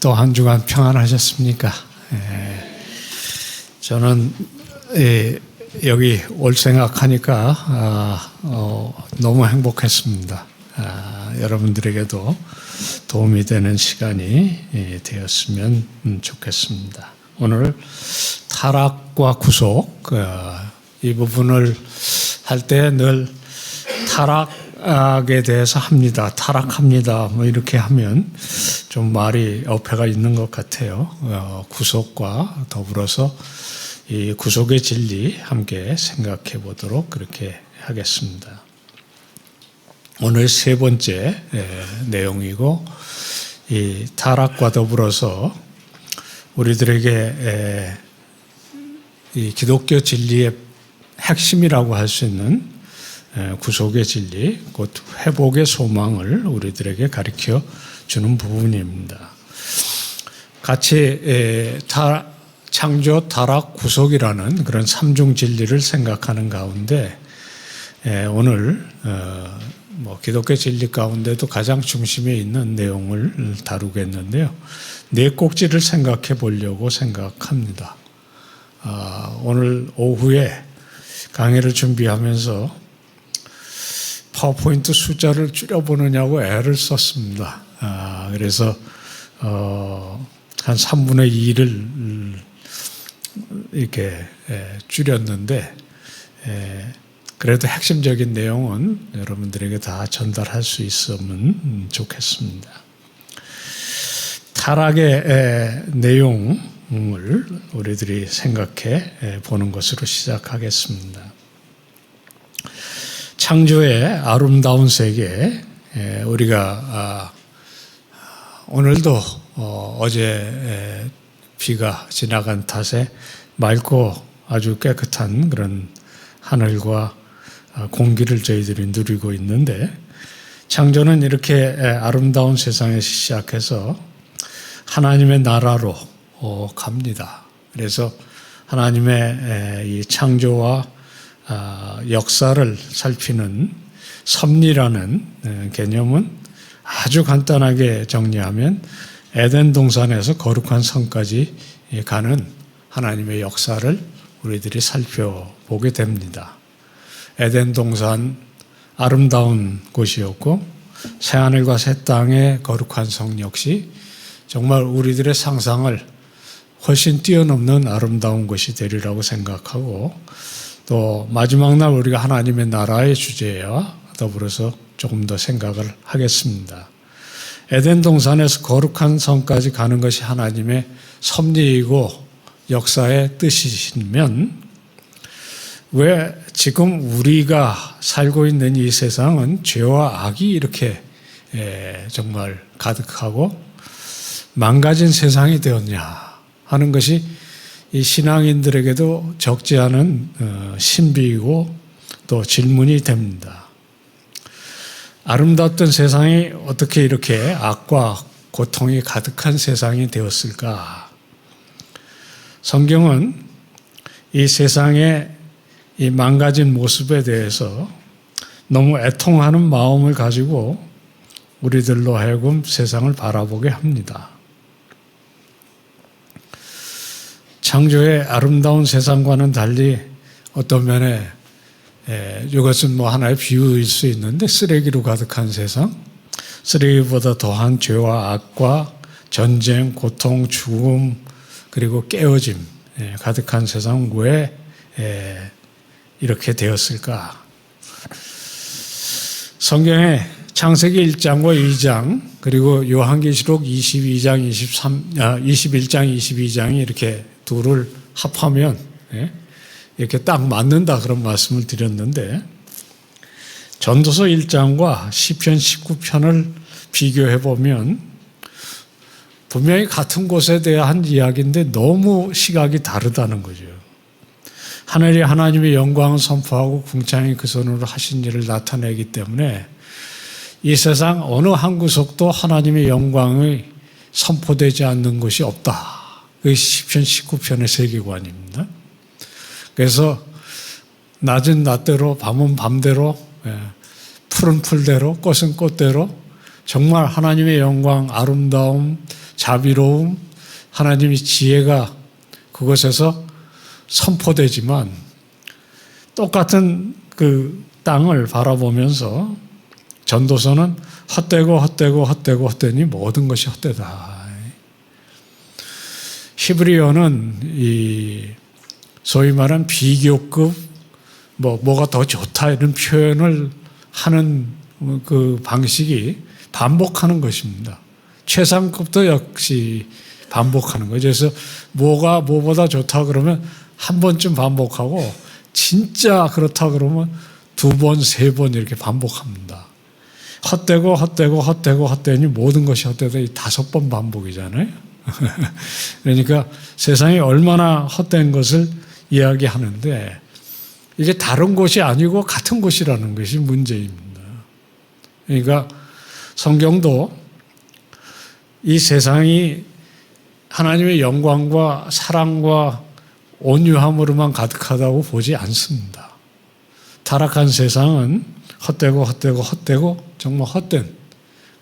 또 한 주간 평안하셨습니까? 저는 여기 올 생각하니까 너무 행복했습니다. 여러분들에게도 도움이 되는 시간이 되었으면 좋겠습니다. 오늘 타락과 구속 이 부분을 할 때 늘 타락에 대해서 합니다. 타락합니다. 뭐 이렇게 하면 좀 말이 어폐가 있는 것 같아요. 구속과 더불어서 이 구속의 진리 함께 생각해 보도록 그렇게 하겠습니다. 오늘 세 번째 내용이고, 이 타락과 더불어서 우리들에게 이 기독교 진리의 핵심이라고 할 수 있는 구속의 진리, 곧 회복의 소망을 우리들에게 가르쳐 주는 부분입니다. 같이 창조, 타락, 구속이라는 그런 삼중 진리를 생각하는 가운데 오늘 기독교 진리 가운데도 가장 중심에 있는 내용을 다루겠는데요. 네 꼭지를 생각해 보려고 생각합니다. 오늘 오후에 강의를 준비하면서 파워포인트 숫자를 줄여보느냐고 애를 썼습니다. 그래서 한 3분의 2를 이렇게 줄였는데, 그래도 핵심적인 내용은 여러분들에게 다 전달할 수 있으면 좋겠습니다. 타락의 내용을 우리들이 생각해 보는 것으로 시작하겠습니다. 창조의 아름다운 세계, 우리가 오늘도 어제 비가 지나간 탓에 맑고 아주 깨끗한 그런 하늘과 공기를 저희들이 누리고 있는데, 창조는 이렇게 아름다운 세상에서 시작해서 하나님의 나라로 갑니다. 그래서 하나님의 이 창조와 역사를 살피는 섭리라는 개념은 아주 간단하게 정리하면 에덴 동산에서 거룩한 성까지 가는 하나님의 역사를 우리들이 살펴보게 됩니다. 에덴 동산 아름다운 곳이었고, 새하늘과 새 땅의 거룩한 성 역시 정말 우리들의 상상을 훨씬 뛰어넘는 아름다운 것이 되리라고 생각하고, 또 마지막 날 우리가 하나님의 나라의 주제와 더불어서 조금 더 생각을 하겠습니다. 에덴 동산에서 거룩한 성까지 가는 것이 하나님의 섭리이고 역사의 뜻이시면, 왜 지금 우리가 살고 있는 이 세상은 죄와 악이 이렇게 정말 가득하고 망가진 세상이 되었냐 하는 것이 이 신앙인들에게도 적지 않은 신비이고 또 질문이 됩니다. 아름답던 세상이 어떻게 이렇게 악과 고통이 가득한 세상이 되었을까? 성경은 이 세상의 이 망가진 모습에 대해서 너무 애통하는 마음을 가지고 우리들로 하여금 세상을 바라보게 합니다. 창조의 아름다운 세상과는 달리 어떤 면에 이것은 하나의 비유일 수 있는데, 쓰레기로 가득한 세상, 쓰레기보다 더한 죄와 악과 전쟁, 고통, 죽음, 그리고 깨어짐 가득한 세상, 왜 이렇게 되었을까? 성경에 창세기 1장과 2장, 그리고 요한계시록 21장, 22장이 이렇게 둘을 합하면 이렇게 딱 맞는다, 그런 말씀을 드렸는데, 전도서 1장과 시편 19편을 비교해 보면 분명히 같은 곳에 대한 이야기인데 너무 시각이 다르다는 거죠. 하늘이 하나님의 영광을 선포하고 궁창이 그 손으로 하신 일을 나타내기 때문에 이 세상 어느 한 구석도 하나님의 영광이 선포되지 않는 곳이 없다. 그게 시편 19편의 세계관입니다. 그래서 낮은 낮대로, 밤은 밤대로, 푸른 풀대로, 꽃은 꽃대로 정말 하나님의 영광, 아름다움, 자비로움, 하나님의 지혜가 그곳에서 선포되지만 똑같은 그 땅을 바라보면서 전도서는 헛되니 모든 것이 헛되다. 히브리어는 이 소위 말하는 비교급 뭐가 더 좋다 이런 표현을 하는 그 방식이 반복하는 것입니다. 최상급도 역시 반복하는 거죠. 그래서 뭐가 뭐보다 좋다 그러면 한 번쯤 반복하고 진짜 그렇다 그러면 두 번, 세 번 이렇게 반복합니다. 헛되니 모든 것이 헛되다 이 5번 반복이잖아요. 그러니까 세상이 얼마나 헛된 것을 이야기하는데 이게 다른 곳이 아니고 같은 곳이라는 것이 문제입니다. 그러니까 성경도 이 세상이 하나님의 영광과 사랑과 온유함으로만 가득하다고 보지 않습니다. 타락한 세상은 헛되고 정말 헛된,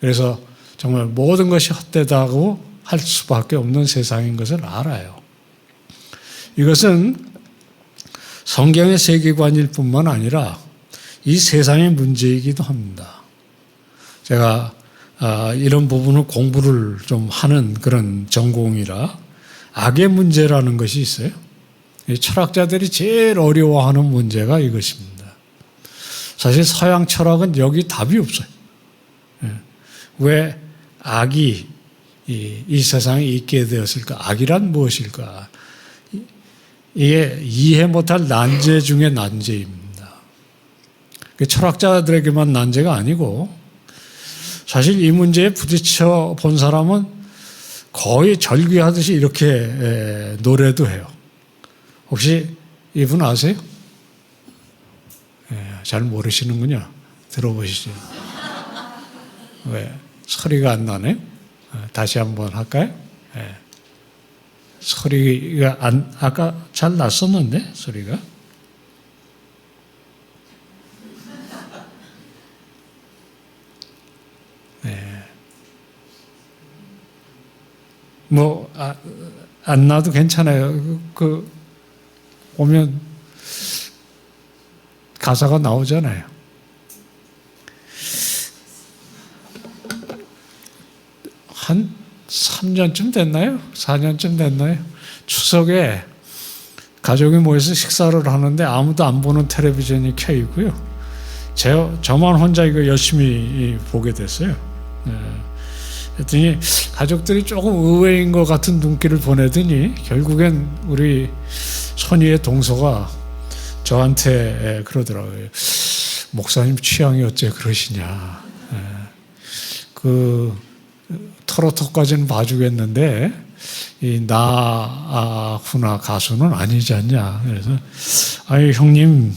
그래서 정말 모든 것이 헛되다고 할 수밖에 없는 세상인 것을 알아요. 이것은 성경의 세계관일 뿐만 아니라 이 세상의 문제이기도 합니다. 제가 이런 부분을 공부를 좀 하는 그런 전공이라 악의 문제라는 것이 있어요. 철학자들이 제일 어려워하는 문제가 이것입니다. 사실 서양 철학은 여기 답이 없어요. 왜 악이 이 세상에 있게 되었을까? 악이란 무엇일까? 이게 이해 못할 난제 중의 난제입니다. 철학자들에게만 난제가 아니고 사실 이 문제에 부딪혀 본 사람은 거의 절규하듯이 이렇게 노래도 해요. 혹시 이분 아세요? 잘 모르시는군요. 들어보시죠. 왜? 소리가 안 나네요? 다시 한번 할까요? 소리가 아까 잘 났었는데, 소리가. 안 나도 괜찮아요. 보면 가사가 나오잖아요. 한 3년쯤 됐나요? 4년쯤 됐나요? 추석에 가족이 모여서 식사를 하는데 아무도 안 보는 텔레비전이 켜 있고요. 저만 혼자 이거 열심히 보게 됐어요. 그랬더니 가족들이 조금 의외인 것 같은 눈길을 보내더니 결국엔 우리 손위의 동서가 저한테 그러더라고요. 목사님 취향이 어째 그러시냐. 트로트까지는 봐주겠는데 이 나훈아 가수는 아니지 않냐. 그래서 형님,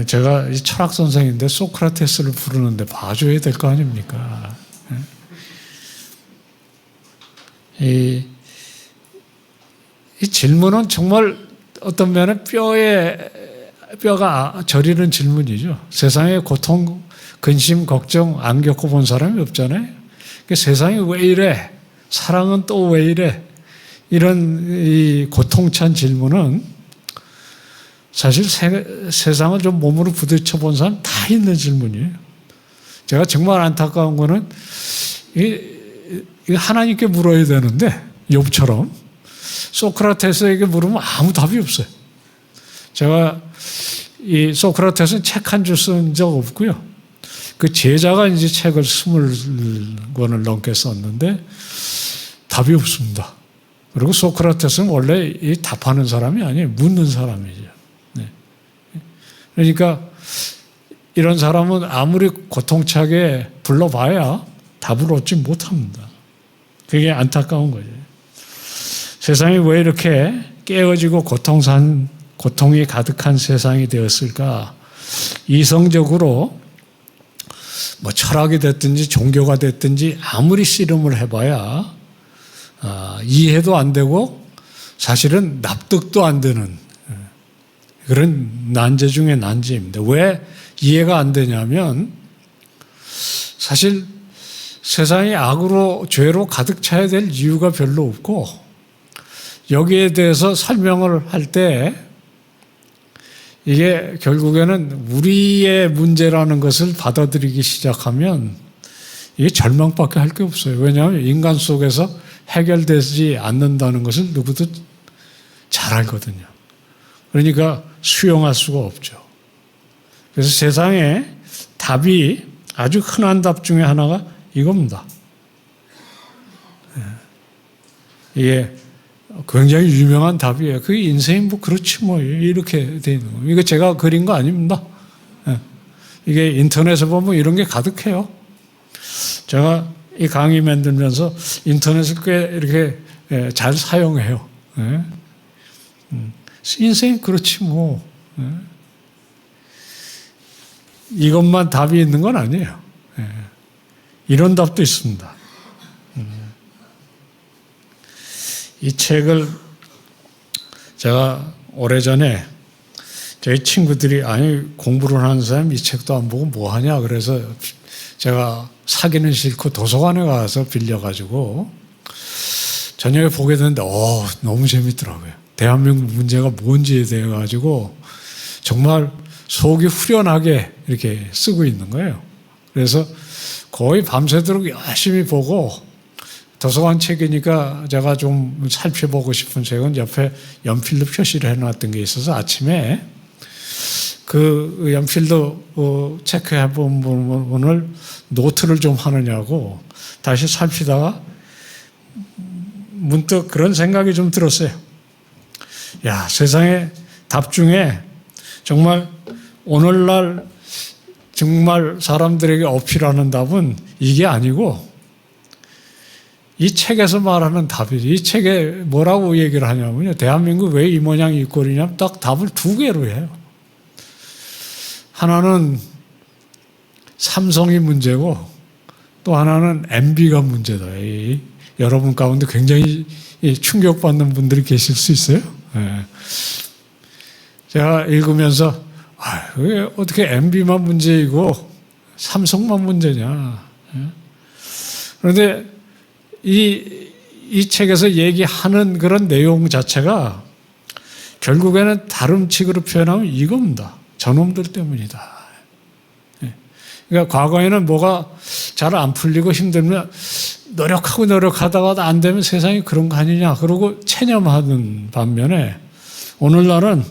제가 이 철학 선생인데 소크라테스를 부르는데 봐줘야 될 거 아닙니까? 이 질문은 정말 어떤 면에 뼈가 저리는 질문이죠. 세상의 고통, 근심, 걱정 안 겪어본 사람이 없잖아요. 세상이 왜 이래? 사랑은 또 왜 이래? 이런 이 고통찬 질문은 사실 세상을 좀 몸으로 부딪혀 본 사람 다 있는 질문이에요. 제가 정말 안타까운 거는 하나님께 물어야 되는데 욥처럼 소크라테스에게 물으면 아무 답이 없어요. 제가 이 소크라테스는 책 한 줄 쓴 적 없고요. 그 제자가 이제 책을 20권을 넘게 썼는데 답이 없습니다. 그리고 소크라테스는 원래 이 답하는 사람이 아니에요. 묻는 사람이죠. 네. 그러니까 이런 사람은 아무리 고통차게 불러봐야 답을 얻지 못합니다. 그게 안타까운 거죠. 세상이 왜 이렇게 깨어지고 고통이 가득한 세상이 되었을까? 이성적으로 철학이 됐든지 종교가 됐든지 아무리 씨름을 해봐야 이해도 안 되고 사실은 납득도 안 되는 그런 난제 중에 난제입니다. 왜 이해가 안 되냐면 사실 세상이 악으로 죄로 가득 차야 될 이유가 별로 없고 여기에 대해서 설명을 할 때 이게 결국에는 우리의 문제라는 것을 받아들이기 시작하면 이게 절망밖에 할 게 없어요. 왜냐하면 인간 속에서 해결되지 않는다는 것을 누구도 잘 알거든요. 그러니까 수용할 수가 없죠. 그래서 세상에 답이 아주 흔한 답 중에 하나가 이겁니다. 이게 굉장히 유명한 답이에요. 그 인생이 뭐 그렇지 뭐 이렇게 돼 있는 거예요. 이거 제가 그린 거 아닙니다. 이게 인터넷에 보면 이런 게 가득해요. 제가 이 강의 만들면서 인터넷을 꽤 이렇게 잘 사용해요. 인생이 그렇지 뭐. 이것만 답이 있는 건 아니에요. 이런 답도 있습니다. 이 책을 제가 오래전에 저희 친구들이 아니 공부를 하는 사람 이 책도 안 보고 뭐 하냐 그래서 제가 사기는 싫고 도서관에 가서 빌려가지고 저녁에 보게 됐는데 너무 재밌더라고요. 대한민국 문제가 뭔지에 대해 가지고 정말 속이 후련하게 이렇게 쓰고 있는 거예요. 그래서 거의 밤새도록 열심히 보고 도서관 책이니까 제가 좀 살펴보고 싶은 책은 옆에 연필로 표시를 해놨던 게 있어서 아침에 그 연필도 체크해본 부분을 노트를 좀 하느냐고 다시 살피다가 문득 그런 생각이 좀 들었어요. 야, 세상에 답 중에 정말 오늘날 정말 사람들에게 어필하는 답은 이게 아니고 이 책에서 말하는 답이지. 이 책에 뭐라고 얘기를 하냐면요. 대한민국 왜 이 모양 이 꼴이냐면 딱 답을 두 개로 해요. 하나는 삼성이 문제고 또 하나는 MB가 문제다. 여러분 가운데 굉장히 충격받는 분들이 계실 수 있어요. 제가 읽으면서 왜 어떻게 MB만 문제이고 삼성만 문제냐. 그런데 이 책에서 얘기하는 그런 내용 자체가 결국에는 다름칙으로 표현하면 이겁니다. 저놈들 때문이다. 그러니까 과거에는 뭐가 잘 안 풀리고 힘들면 노력하다가 안 되면 세상이 그런 거 아니냐 그러고 체념하는 반면에 오늘날은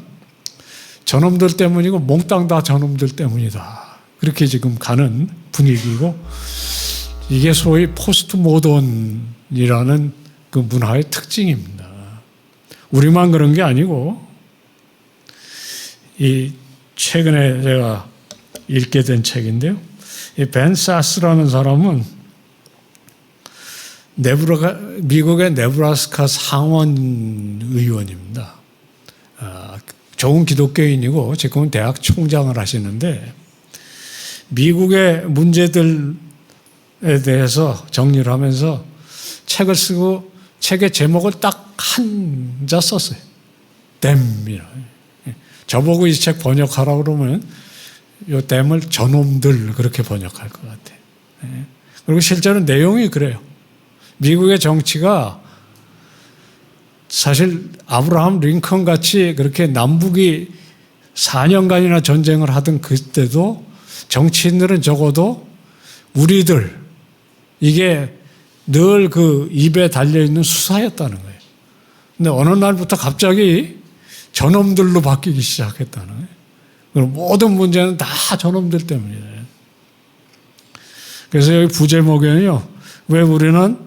저놈들 때문이고 몽땅 다 저놈들 때문이다. 그렇게 지금 가는 분위기고 이게 소위 포스트 모던이라는 그 문화의 특징입니다. 우리만 그런 게 아니고 이 최근에 제가 읽게 된 책인데요. 이 벤 사스라는 사람은 미국의 네브라스카 상원 의원입니다. 좋은 기독교인이고 지금은 대학 총장을 하시는데 미국의 문제들에 대해서 정리를 하면서 책을 쓰고 책의 제목을 딱 한자 썼어요. 댐이라. 저보고 이 책 번역하라고 그러면 이 댐을 저놈들 그렇게 번역할 것 같아요. 그리고 실제로 내용이 그래요. 미국의 정치가 사실 아브라함 링컨 같이 그렇게 남북이 4년간이나 전쟁을 하던 그때도 정치인들은 적어도 우리들 이게 늘 그 입에 달려있는 수사였다는 거예요. 근데 어느 날부터 갑자기 저놈들로 바뀌기 시작했다는 거예요. 그럼 모든 문제는 다 저놈들 때문이에요. 그래서 여기 부제목에는요. 왜 우리는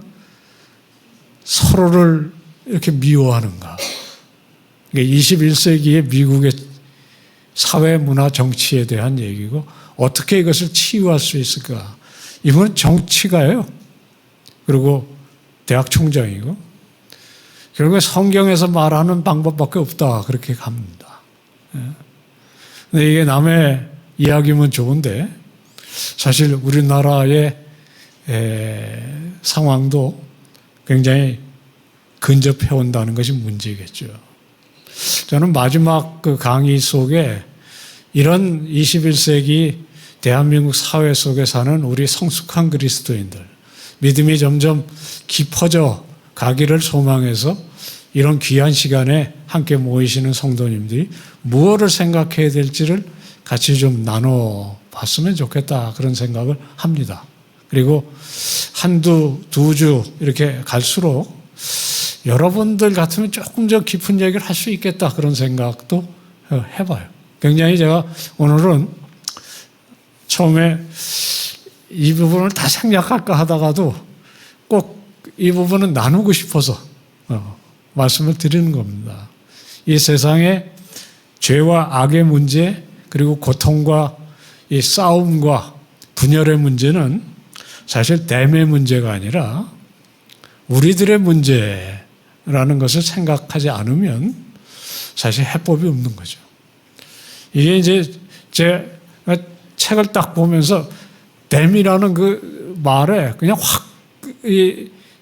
서로를 이렇게 미워하는가. 21세기의 미국의 사회, 문화, 정치에 대한 얘기고 어떻게 이것을 치유할 수 있을까. 이분은 정치가예요. 그리고 대학 총장이고 결국에 성경에서 말하는 방법밖에 없다. 그렇게 갑니다. 근데 이게 남의 이야기면 좋은데 사실 우리나라의 상황도 굉장히 근접해 온다는 것이 문제겠죠. 저는 마지막 그 강의 속에 이런 21세기 대한민국 사회 속에 사는 우리 성숙한 그리스도인들, 믿음이 점점 깊어져 가기를 소망해서 이런 귀한 시간에 함께 모이시는 성도님들이 무엇을 생각해야 될지를 같이 좀 나눠봤으면 좋겠다, 그런 생각을 합니다. 그리고 두 주 이렇게 갈수록 여러분들 같으면 조금 더 깊은 얘기를 할 수 있겠다, 그런 생각도 해봐요. 굉장히 제가 오늘은 처음에 이 부분을 다 생략할까 하다가도 꼭 이 부분은 나누고 싶어서 말씀을 드리는 겁니다. 이 세상의 죄와 악의 문제, 그리고 고통과 이 싸움과 분열의 문제는 사실 댐의 문제가 아니라 우리들의 문제라는 것을 생각하지 않으면 사실 해법이 없는 거죠. 이게 이제 제 책을 딱 보면서 댐이라는 그 말에 그냥 확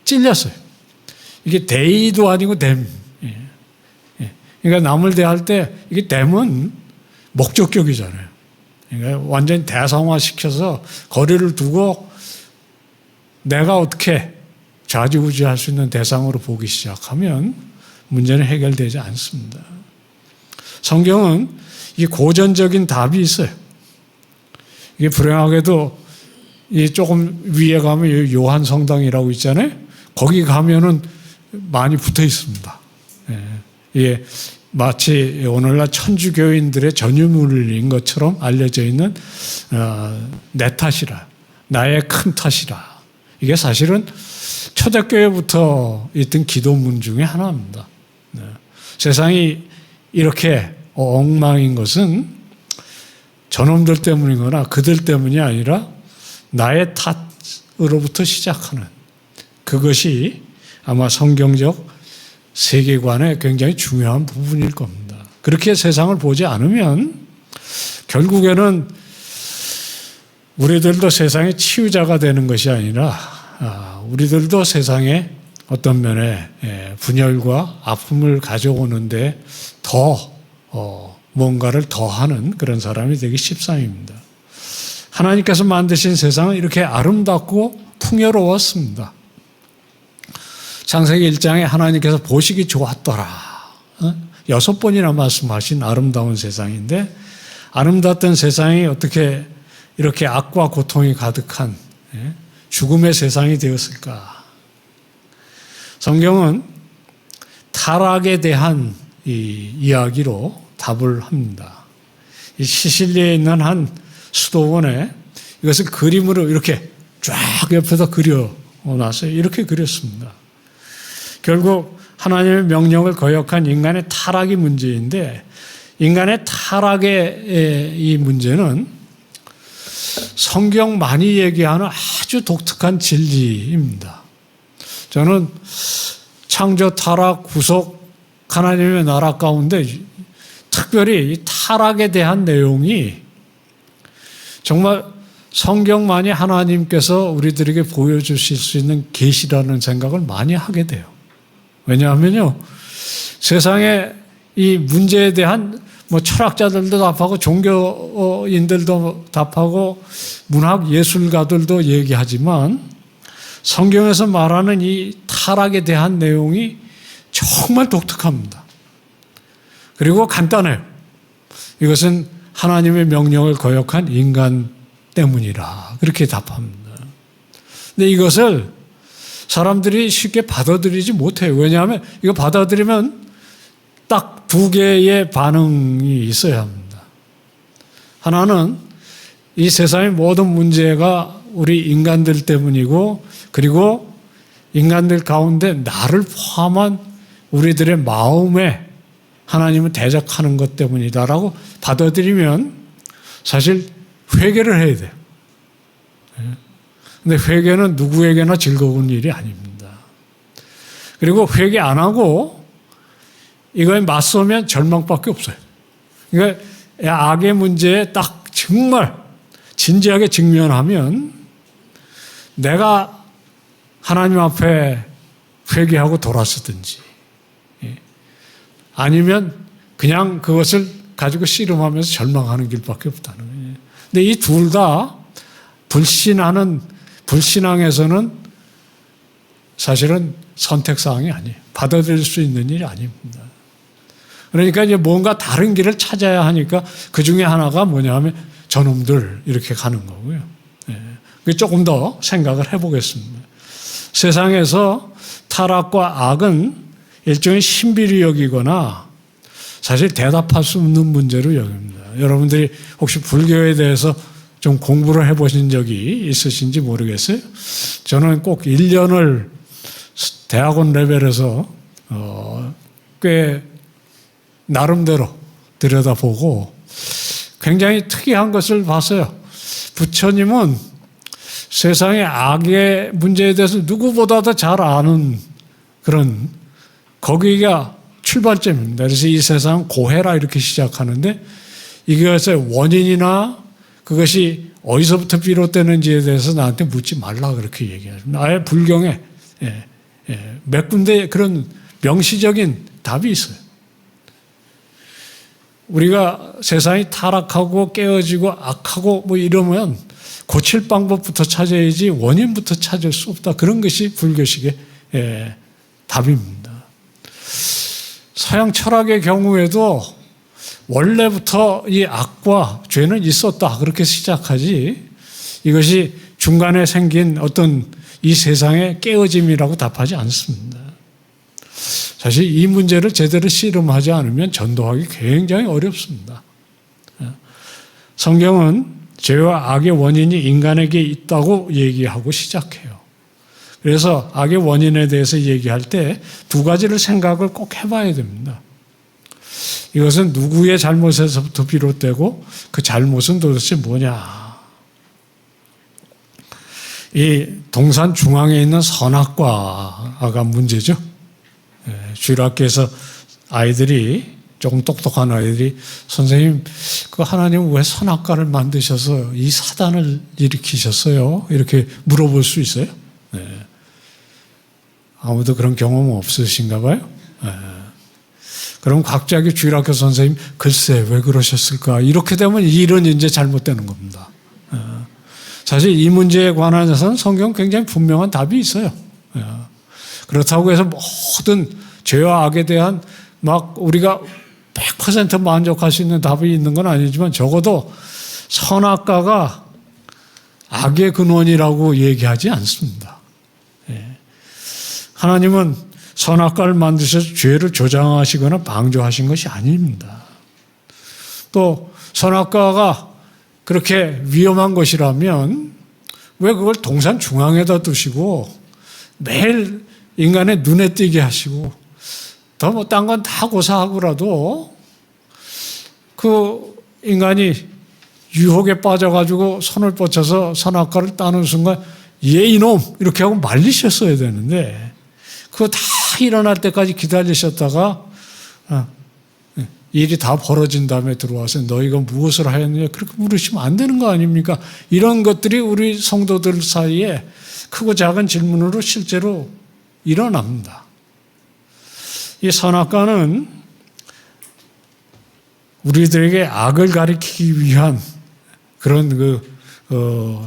찔렸어요. 이게 대의도 아니고 댐. 그러니까 남을 대할 때 이게 댐은 목적격이잖아요. 그러니까 완전히 대상화시켜서 거리를 두고 내가 어떻게 좌지우지할 수 있는 대상으로 보기 시작하면 문제는 해결되지 않습니다. 성경은 이 고전적인 답이 있어요. 이게 불행하게도 이 조금 위에 가면 요한 성당이라고 있잖아요. 거기 가면은 많이 붙어 있습니다. 예, 마치 오늘날 천주교인들의 전유물인 것처럼 알려져 있는 내 탓이라, 나의 큰 탓이라. 이게 사실은 초대교회부터 있던 기도문 중에 하나입니다. 세상이 이렇게 엉망인 것은 저놈들 때문이거나 그들 때문이 아니라 나의 탓으로부터 시작하는, 그것이 아마 성경적 세계관의 굉장히 중요한 부분일 겁니다. 그렇게 세상을 보지 않으면 결국에는 우리들도 세상의 치유자가 되는 것이 아니라 우리들도 세상의 어떤 면에 분열과 아픔을 가져오는데 더 뭔가를 더하는 그런 사람이 되기 십상입니다. 하나님께서 만드신 세상은 이렇게 아름답고 풍요로웠습니다. 창세기 1장에 하나님께서 보시기 좋았더라. 6번이나 말씀하신 아름다운 세상인데, 아름답던 세상이 어떻게 이렇게 악과 고통이 가득한 죽음의 세상이 되었을까? 성경은 타락에 대한 이 이야기로 답을 합니다. 이 시실리에 있는 한 수도원에 이것을 그림으로 이렇게 쫙 옆에다 그려놨어요. 이렇게 그렸습니다. 결국 하나님의 명령을 거역한 인간의 타락이 문제인데, 인간의 타락의 이 문제는 성경 많이 얘기하는 아주 독특한 진리입니다. 저는 창조, 타락, 구속, 하나님의 나라 가운데 특별히 이 타락에 대한 내용이 정말 성경만이 하나님께서 우리들에게 보여주실 수 있는 계시라는 생각을 많이 하게 돼요. 왜냐하면요, 세상의 이 문제에 대한 철학자들도 답하고 종교인들도 답하고 문학 예술가들도 얘기하지만 성경에서 말하는 이 타락에 대한 내용이 정말 독특합니다. 그리고 간단해요. 이것은 하나님의 명령을 거역한 인간 때문이라, 그렇게 답합니다. 근데 이것을 사람들이 쉽게 받아들이지 못해요. 왜냐하면 이거 받아들이면 딱 두 개의 반응이 있어야 합니다. 하나는 이 세상의 모든 문제가 우리 인간들 때문이고, 그리고 인간들 가운데 나를 포함한 우리들의 마음에 하나님은 대적하는 것 때문이다라고 받아들이면 사실 회개를 해야 돼요. 근데 회개는 누구에게나 즐거운 일이 아닙니다. 그리고 회개 안 하고 이거에 맞서면 절망밖에 없어요. 그러니까 악의 문제에 딱 정말 진지하게 직면하면 내가 하나님 앞에 회개하고 돌아서든지, 아니면 그냥 그것을 가지고 씨름하면서 절망하는 길밖에 없다는 거예요. 근데 이 둘 다 불신앙에서는 사실은 선택사항이 아니에요. 받아들일 수 있는 일이 아닙니다. 그러니까 이제 뭔가 다른 길을 찾아야 하니까 그 중에 하나가 뭐냐 하면 저놈들 이렇게 가는 거고요. 조금 더 생각을 해보겠습니다. 세상에서 타락과 악은 일종의 신비로 여기거나 사실 대답할 수 없는 문제로 여깁니다. 여러분들이 혹시 불교에 대해서 좀 공부를 해보신 적이 있으신지 모르겠어요. 저는 꼭 1년을 대학원 레벨에서 꽤 나름대로 들여다보고 굉장히 특이한 것을 봤어요. 부처님은 세상의 악의 문제에 대해서 누구보다도 잘 아는 그런 거기가 출발점입니다. 그래서 이 세상 고해라 이렇게 시작하는데 이것의 원인이나 그것이 어디서부터 비롯되는지에 대해서 나한테 묻지 말라 그렇게 얘기합니다. 아예 불경에 몇 군데 그런 명시적인 답이 있어요. 우리가 세상이 타락하고 깨어지고 악하고 뭐 이러면 고칠 방법부터 찾아야지 원인부터 찾을 수 없다. 그런 것이 불교식의 답입니다. 서양 철학의 경우에도 원래부터 이 악과 죄는 있었다. 그렇게 시작하지 이것이 중간에 생긴 어떤 이 세상의 깨어짐이라고 답하지 않습니다. 사실 이 문제를 제대로 씨름하지 않으면 전도하기 굉장히 어렵습니다. 성경은 죄와 악의 원인이 인간에게 있다고 얘기하고 시작해요. 그래서 악의 원인에 대해서 얘기할 때 두 가지를 생각을 꼭 해봐야 됩니다. 이것은 누구의 잘못에서부터 비롯되고 그 잘못은 도대체 뭐냐. 이 동산 중앙에 있는 선악과가 문제죠. 주일학교에서 아이들이 조금 똑똑한 아이들이 선생님 그 하나님 왜 선악과를 만드셔서 이 사단을 일으키셨어요? 이렇게 물어볼 수 있어요? 아무도 그런 경험은 없으신가 봐요? 그럼 갑자기 주일학교 선생님 글쎄 왜 그러셨을까? 이렇게 되면 일은 이제 잘못되는 겁니다. 사실 이 문제에 관해서는 성경 굉장히 분명한 답이 있어요. 그렇다고 해서 모든 죄와 악에 대한 막 우리가 100% 만족할 수 있는 답이 있는 건 아니지만 적어도 선악과가 악의 근원이라고 얘기하지 않습니다. 하나님은 선악과를 만드셔서 죄를 조장하시거나 방조하신 것이 아닙니다. 또 선악과가 그렇게 위험한 것이라면 왜 그걸 동산 중앙에다 두시고 매일 인간의 눈에 띄게 하시고 더 뭐 딴 건 다 고사하고라도 그 인간이 유혹에 빠져가지고 손을 뻗쳐서 선악과를 따는 순간 얘 이놈 이렇게 하고 말리셨어야 되는데 그거 다 일어날 때까지 기다리셨다가 일이 다 벌어진 다음에 들어와서 너희가 무엇을 하였느냐 그렇게 물으시면 안 되는 거 아닙니까? 이런 것들이 우리 성도들 사이에 크고 작은 질문으로 실제로 일어납니다. 이 선악과는 우리들에게 악을 가리키기 위한 그런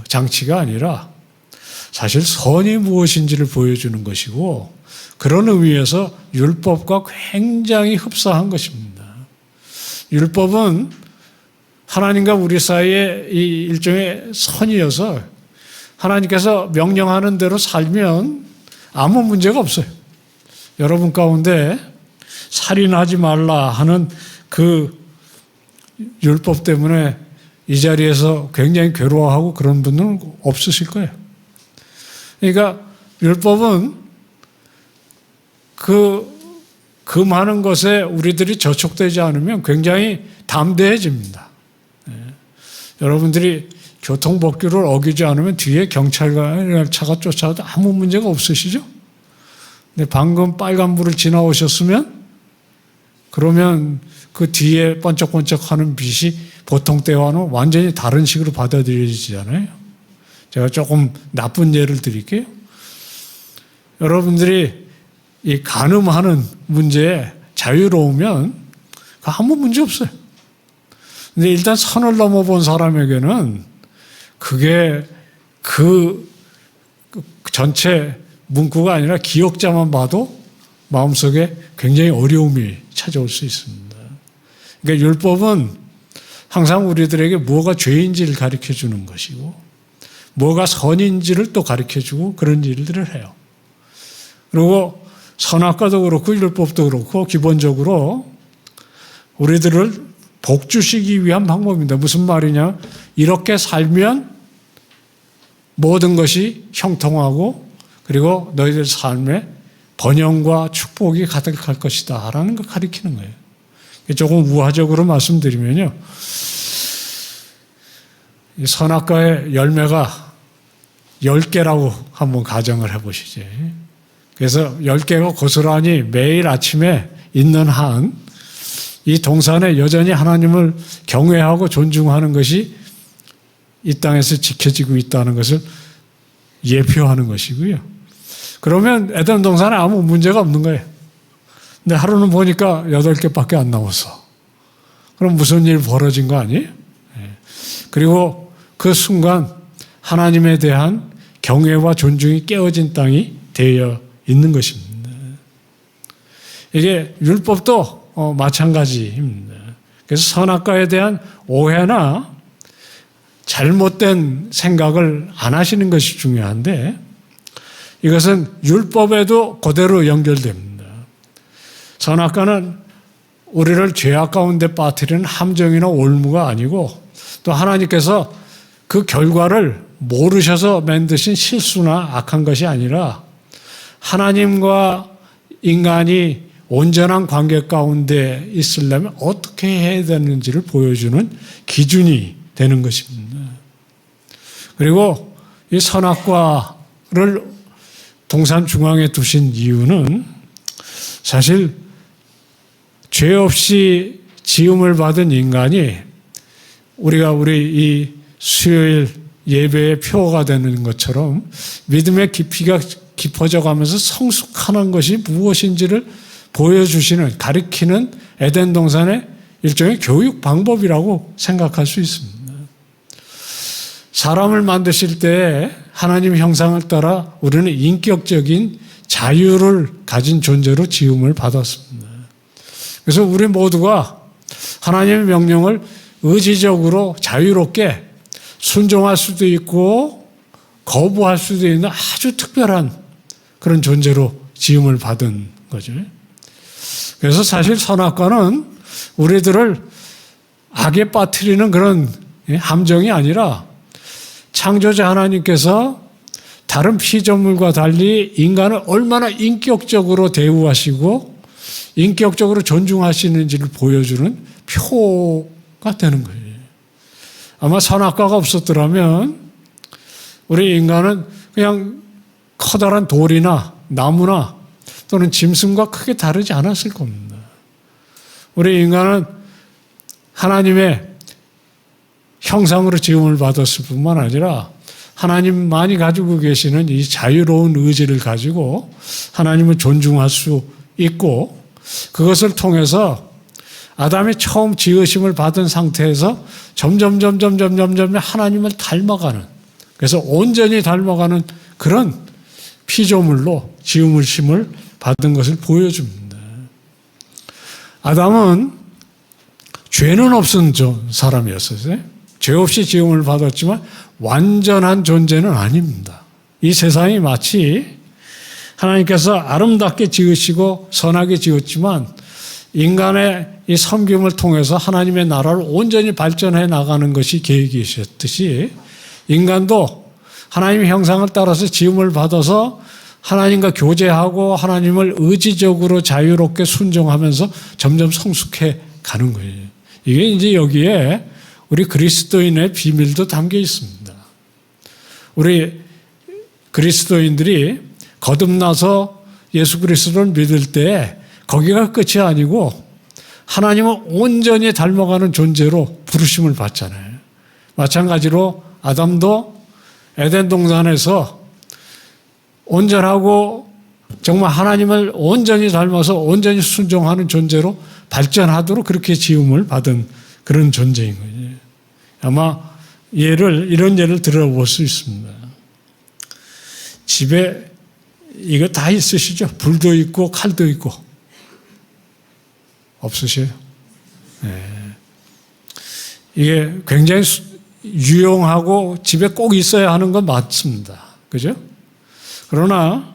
장치가 아니라 사실 선이 무엇인지를 보여주는 것이고 그런 의미에서 율법과 굉장히 흡사한 것입니다. 율법은 하나님과 우리 사이에 이 일종의 선이어서 하나님께서 명령하는 대로 살면 아무 문제가 없어요. 여러분 가운데 살인하지 말라 하는 그 율법 때문에 이 자리에서 굉장히 괴로워하고 그런 분들은 없으실 거예요. 그러니까 율법은 그 많은 것에 우리들이 저촉되지 않으면 굉장히 담대해집니다. 여러분들이 교통법규를 어기지 않으면 뒤에 경찰차가 쫓아와도 아무 문제가 없으시죠? 근데 방금 빨간불을 지나오셨으면 그러면 그 뒤에 번쩍번쩍하는 빛이 보통 때와는 완전히 다른 식으로 받아들여지잖아요. 제가 조금 나쁜 예를 드릴게요. 여러분들이 이 간음하는 문제에 자유로우면 아무 문제 없어요. 근데 일단 선을 넘어본 사람에게는 그게 그 전체 문구가 아니라 기억자만 봐도 마음속에 굉장히 어려움이 찾아올 수 있습니다. 그러니까 율법은 항상 우리들에게 뭐가 죄인지를 가르쳐 주는 것이고 뭐가 선인지를 또 가르쳐 주고 그런 일들을 해요. 그리고 선악과도 그렇고 율법도 그렇고 기본적으로 우리들을 복주시기 위한 방법입니다. 무슨 말이냐? 이렇게 살면 모든 것이 형통하고 그리고 너희들 삶에 번영과 축복이 가득할 것이다 라는 걸 가리키는 거예요. 조금 우화적으로 말씀드리면요. 선악과의 열매가 10개라고 한번 가정을 해보시죠. 그래서 10개가 고스란히 매일 아침에 있는 한 이 동산에 여전히 하나님을 경외하고 존중하는 것이 이 땅에서 지켜지고 있다는 것을 예표하는 것이고요. 그러면 에덴 동산에 아무 문제가 없는 거예요. 근데 하루는 보니까 8개밖에 안 남았어. 그럼 무슨 일 벌어진 거 아니에요? 그리고 그 순간 하나님에 대한 경외와 존중이 깨어진 땅이 되어 있는 것입니다. 이게 율법도 마찬가지입니다. 그래서 선악과에 대한 오해나 잘못된 생각을 안 하시는 것이 중요한데 이것은 율법에도 그대로 연결됩니다. 선악과는 우리를 죄악 가운데 빠뜨리는 함정이나 올무가 아니고 또 하나님께서 그 결과를 모르셔서 만드신 실수나 악한 것이 아니라 하나님과 인간이 온전한 관계 가운데 있으려면 어떻게 해야 되는지를 보여주는 기준이 되는 것입니다. 그리고 이 선악과를 동산 중앙에 두신 이유는 사실 죄 없이 지음을 받은 인간이 우리가 우리 이 수요일 예배의 표가 되는 것처럼 믿음의 깊이가 깊어져 가면서 성숙하는 것이 무엇인지를 보여주시는, 가르치는 에덴 동산의 일종의 교육 방법이라고 생각할 수 있습니다. 사람을 만드실 때 하나님 형상을 따라 우리는 인격적인 자유를 가진 존재로 지음을 받았습니다. 그래서 우리 모두가 하나님의 명령을 의지적으로 자유롭게 순종할 수도 있고 거부할 수도 있는 아주 특별한 그런 존재로 지음을 받은 거죠. 그래서 사실 선악과는 우리들을 악에 빠뜨리는 그런 함정이 아니라 창조자 하나님께서 다른 피조물과 달리 인간을 얼마나 인격적으로 대우하시고 인격적으로 존중하시는지를 보여주는 표가 되는 거예요. 아마 선악과가 없었더라면 우리 인간은 그냥 커다란 돌이나 나무나 또는 짐승과 크게 다르지 않았을 겁니다. 우리 인간은 하나님의 형상으로 지음을 받았을 뿐만 아니라 하나님만이 가지고 계시는 이 자유로운 의지를 가지고 하나님을 존중할 수 있고 그것을 통해서 아담이 처음 지으심을 받은 상태에서 점점 하나님을 닮아가는 그래서 온전히 닮아가는 그런 피조물로 지음심을 받은 것을 보여줍니다. 아담은 죄는 없은 사람이었어요. 죄 없이 지음을 받았지만 완전한 존재는 아닙니다. 이 세상이 마치 하나님께서 아름답게 지으시고 선하게 지었지만 인간의 이 섬김을 통해서 하나님의 나라를 온전히 발전해 나가는 것이 계획이셨듯이 인간도 하나님의 형상을 따라서 지음을 받아서 하나님과 교제하고 하나님을 의지적으로 자유롭게 순종하면서 점점 성숙해 가는 거예요. 이게 이제 여기에 우리 그리스도인의 비밀도 담겨 있습니다. 우리 그리스도인들이 거듭나서 예수 그리스도를 믿을 때 거기가 끝이 아니고 하나님을 온전히 닮아가는 존재로 부르심을 받잖아요. 마찬가지로 아담도 에덴 동산에서 온전하고 정말 하나님을 온전히 닮아서 온전히 순종하는 존재로 발전하도록 그렇게 지음을 받은 그런 존재인 거예요. 아마 이런 예를 들어볼 수 있습니다. 집에 이거 다 있으시죠? 불도 있고 칼도 있고. 없으세요? 네. 이게 굉장히 유용하고 집에 꼭 있어야 하는 건 맞습니다. 그죠? 그러나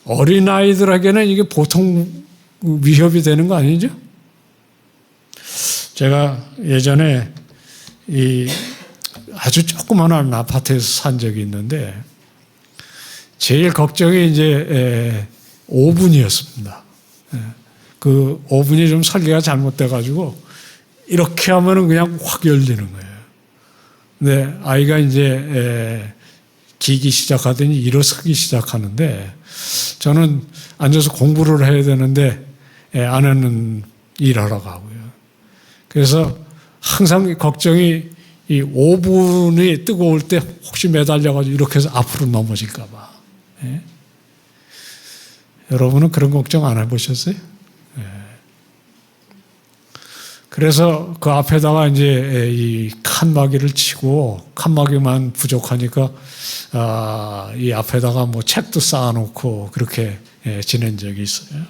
어린아이들에게는 이게 보통 위협이 되는 거 아니죠? 제가 예전에 이 아주 조그마한 아파트에서 산 적이 있는데 제일 걱정이 이제 오븐이었습니다. 그 오븐이 좀 설계가 잘못돼가지고 이렇게 하면은 그냥 확 열리는 거예요. 근데 아이가 이제 기기 시작하더니 일어서기 시작하는데 저는 앉아서 공부를 해야 되는데 아내는 일하러 가고요. 그래서 항상 걱정이 이 오븐이 뜨거울 때 혹시 매달려가지고 이렇게 해서 앞으로 넘어질까 봐. 예? 여러분은 그런 걱정 안 해보셨어요? 예. 그래서 그 앞에다가 이제 이 칸막이를 치고 칸막이만 부족하니까 이 앞에다가 뭐 책도 쌓아놓고 그렇게 지낸 적이 있어요.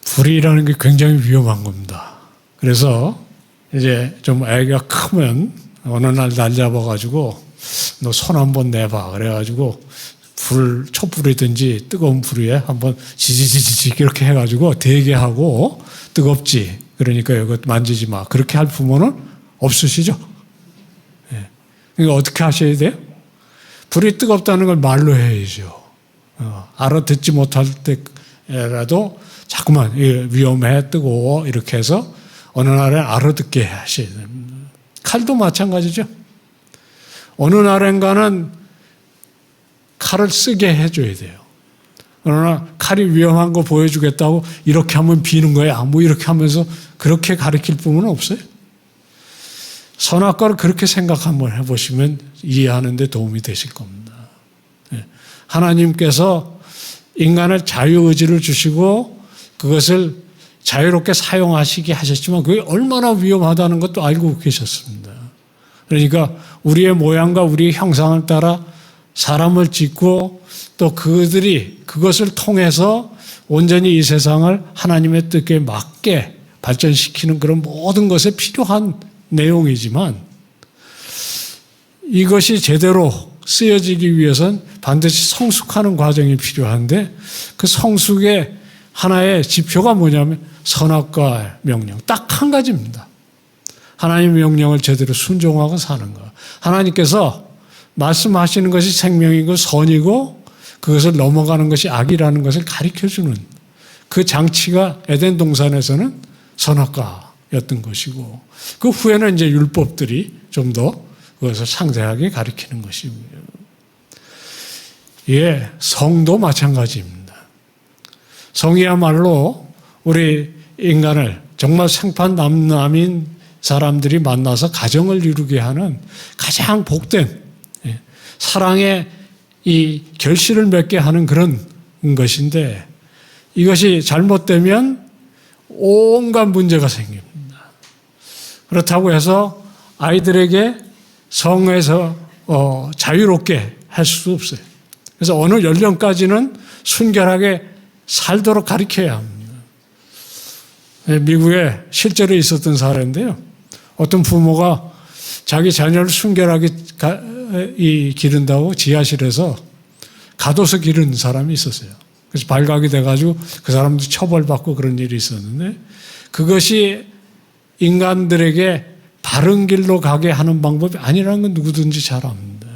불이라는 게 굉장히 위험한 겁니다. 그래서 이제 좀 애가 크면 어느 날 잡아가지고 너 손 한번 내봐. 그래가지고 촛불이든지 뜨거운 불 위에 한번 지지지지 이렇게 해가지고 되게 하고 뜨겁지. 그러니까 이거 만지지 마. 그렇게 할 부모는 없으시죠? 예. 그러니까 어떻게 하셔야 돼요? 불이 뜨겁다는 걸 말로 해야죠. 알아듣지 못할 때라도 자꾸만 위험해 뜨거워 이렇게 해서 어느 날에 알아듣게 하셔야 됩니다. 칼도 마찬가지죠. 어느 날엔가는 칼을 쓰게 해줘야 돼요. 그러나 칼이 위험한 거 보여주겠다고 이렇게 하면 비는 거야. 뭐 이렇게 하면서 그렇게 가르칠 부분은 없어요. 선악과를 그렇게 생각 한번 해보시면 이해하는 데 도움이 되실 겁니다. 하나님께서 인간을 자유의지를 주시고 그것을 자유롭게 사용하시게 하셨지만 그게 얼마나 위험하다는 것도 알고 계셨습니다. 그러니까 우리의 모양과 우리의 형상을 따라 사람을 짓고 또 그들이 그것을 통해서 온전히 이 세상을 하나님의 뜻에 맞게 발전시키는 그런 모든 것에 필요한 내용이지만 이것이 제대로 쓰여지기 위해서는 반드시 성숙하는 과정이 필요한데 그 성숙의 하나의 지표가 뭐냐면 선악과 명령. 딱 한 가지입니다. 하나님의 명령을 제대로 순종하고 사는 것. 하나님께서 말씀하시는 것이 생명이고 선이고 그것을 넘어가는 것이 악이라는 것을 가르쳐주는 그 장치가 에덴 동산에서는 선악과였던 것이고 그 후에는 이제 율법들이 좀 더 그것을 상세하게 가르치는 것이고요. 예, 성도 마찬가지입니다. 성이야말로 우리 인간을 정말 생판남남인 사람들이 만나서 가정을 이루게 하는 가장 복된 사랑의 이 결실을 맺게 하는 그런 것인데 이것이 잘못되면 온갖 문제가 생깁니다. 그렇다고 해서 아이들에게 성에서 자유롭게 할 수 없어요. 그래서 어느 연령까지는 순결하게 살도록 가르쳐야 합니다. 미국에 실제로 있었던 사례인데요. 어떤 부모가 자기 자녀를 순결하게 기른다고 지하실에서 가둬서 기른 사람이 있었어요. 그래서 발각이 돼가지고 그 사람도 처벌받고 그런 일이 있었는데 그것이 인간들에게 바른 길로 가게 하는 방법이 아니라는 건 누구든지 잘 압니다.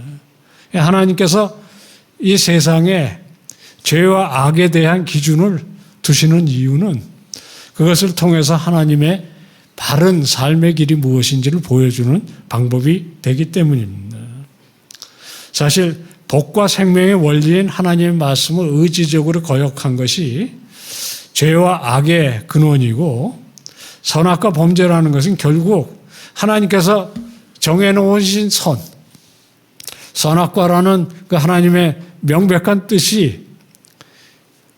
하나님께서 이 세상에 죄와 악에 대한 기준을 두시는 이유는 그것을 통해서 하나님의 바른 삶의 길이 무엇인지를 보여주는 방법이 되기 때문입니다. 사실 복과 생명의 원리인 하나님의 말씀을 의지적으로 거역한 것이 죄와 악의 근원이고 선악과 범죄라는 것은 결국 하나님께서 정해놓으신 선악과라는 그 하나님의 명백한 뜻이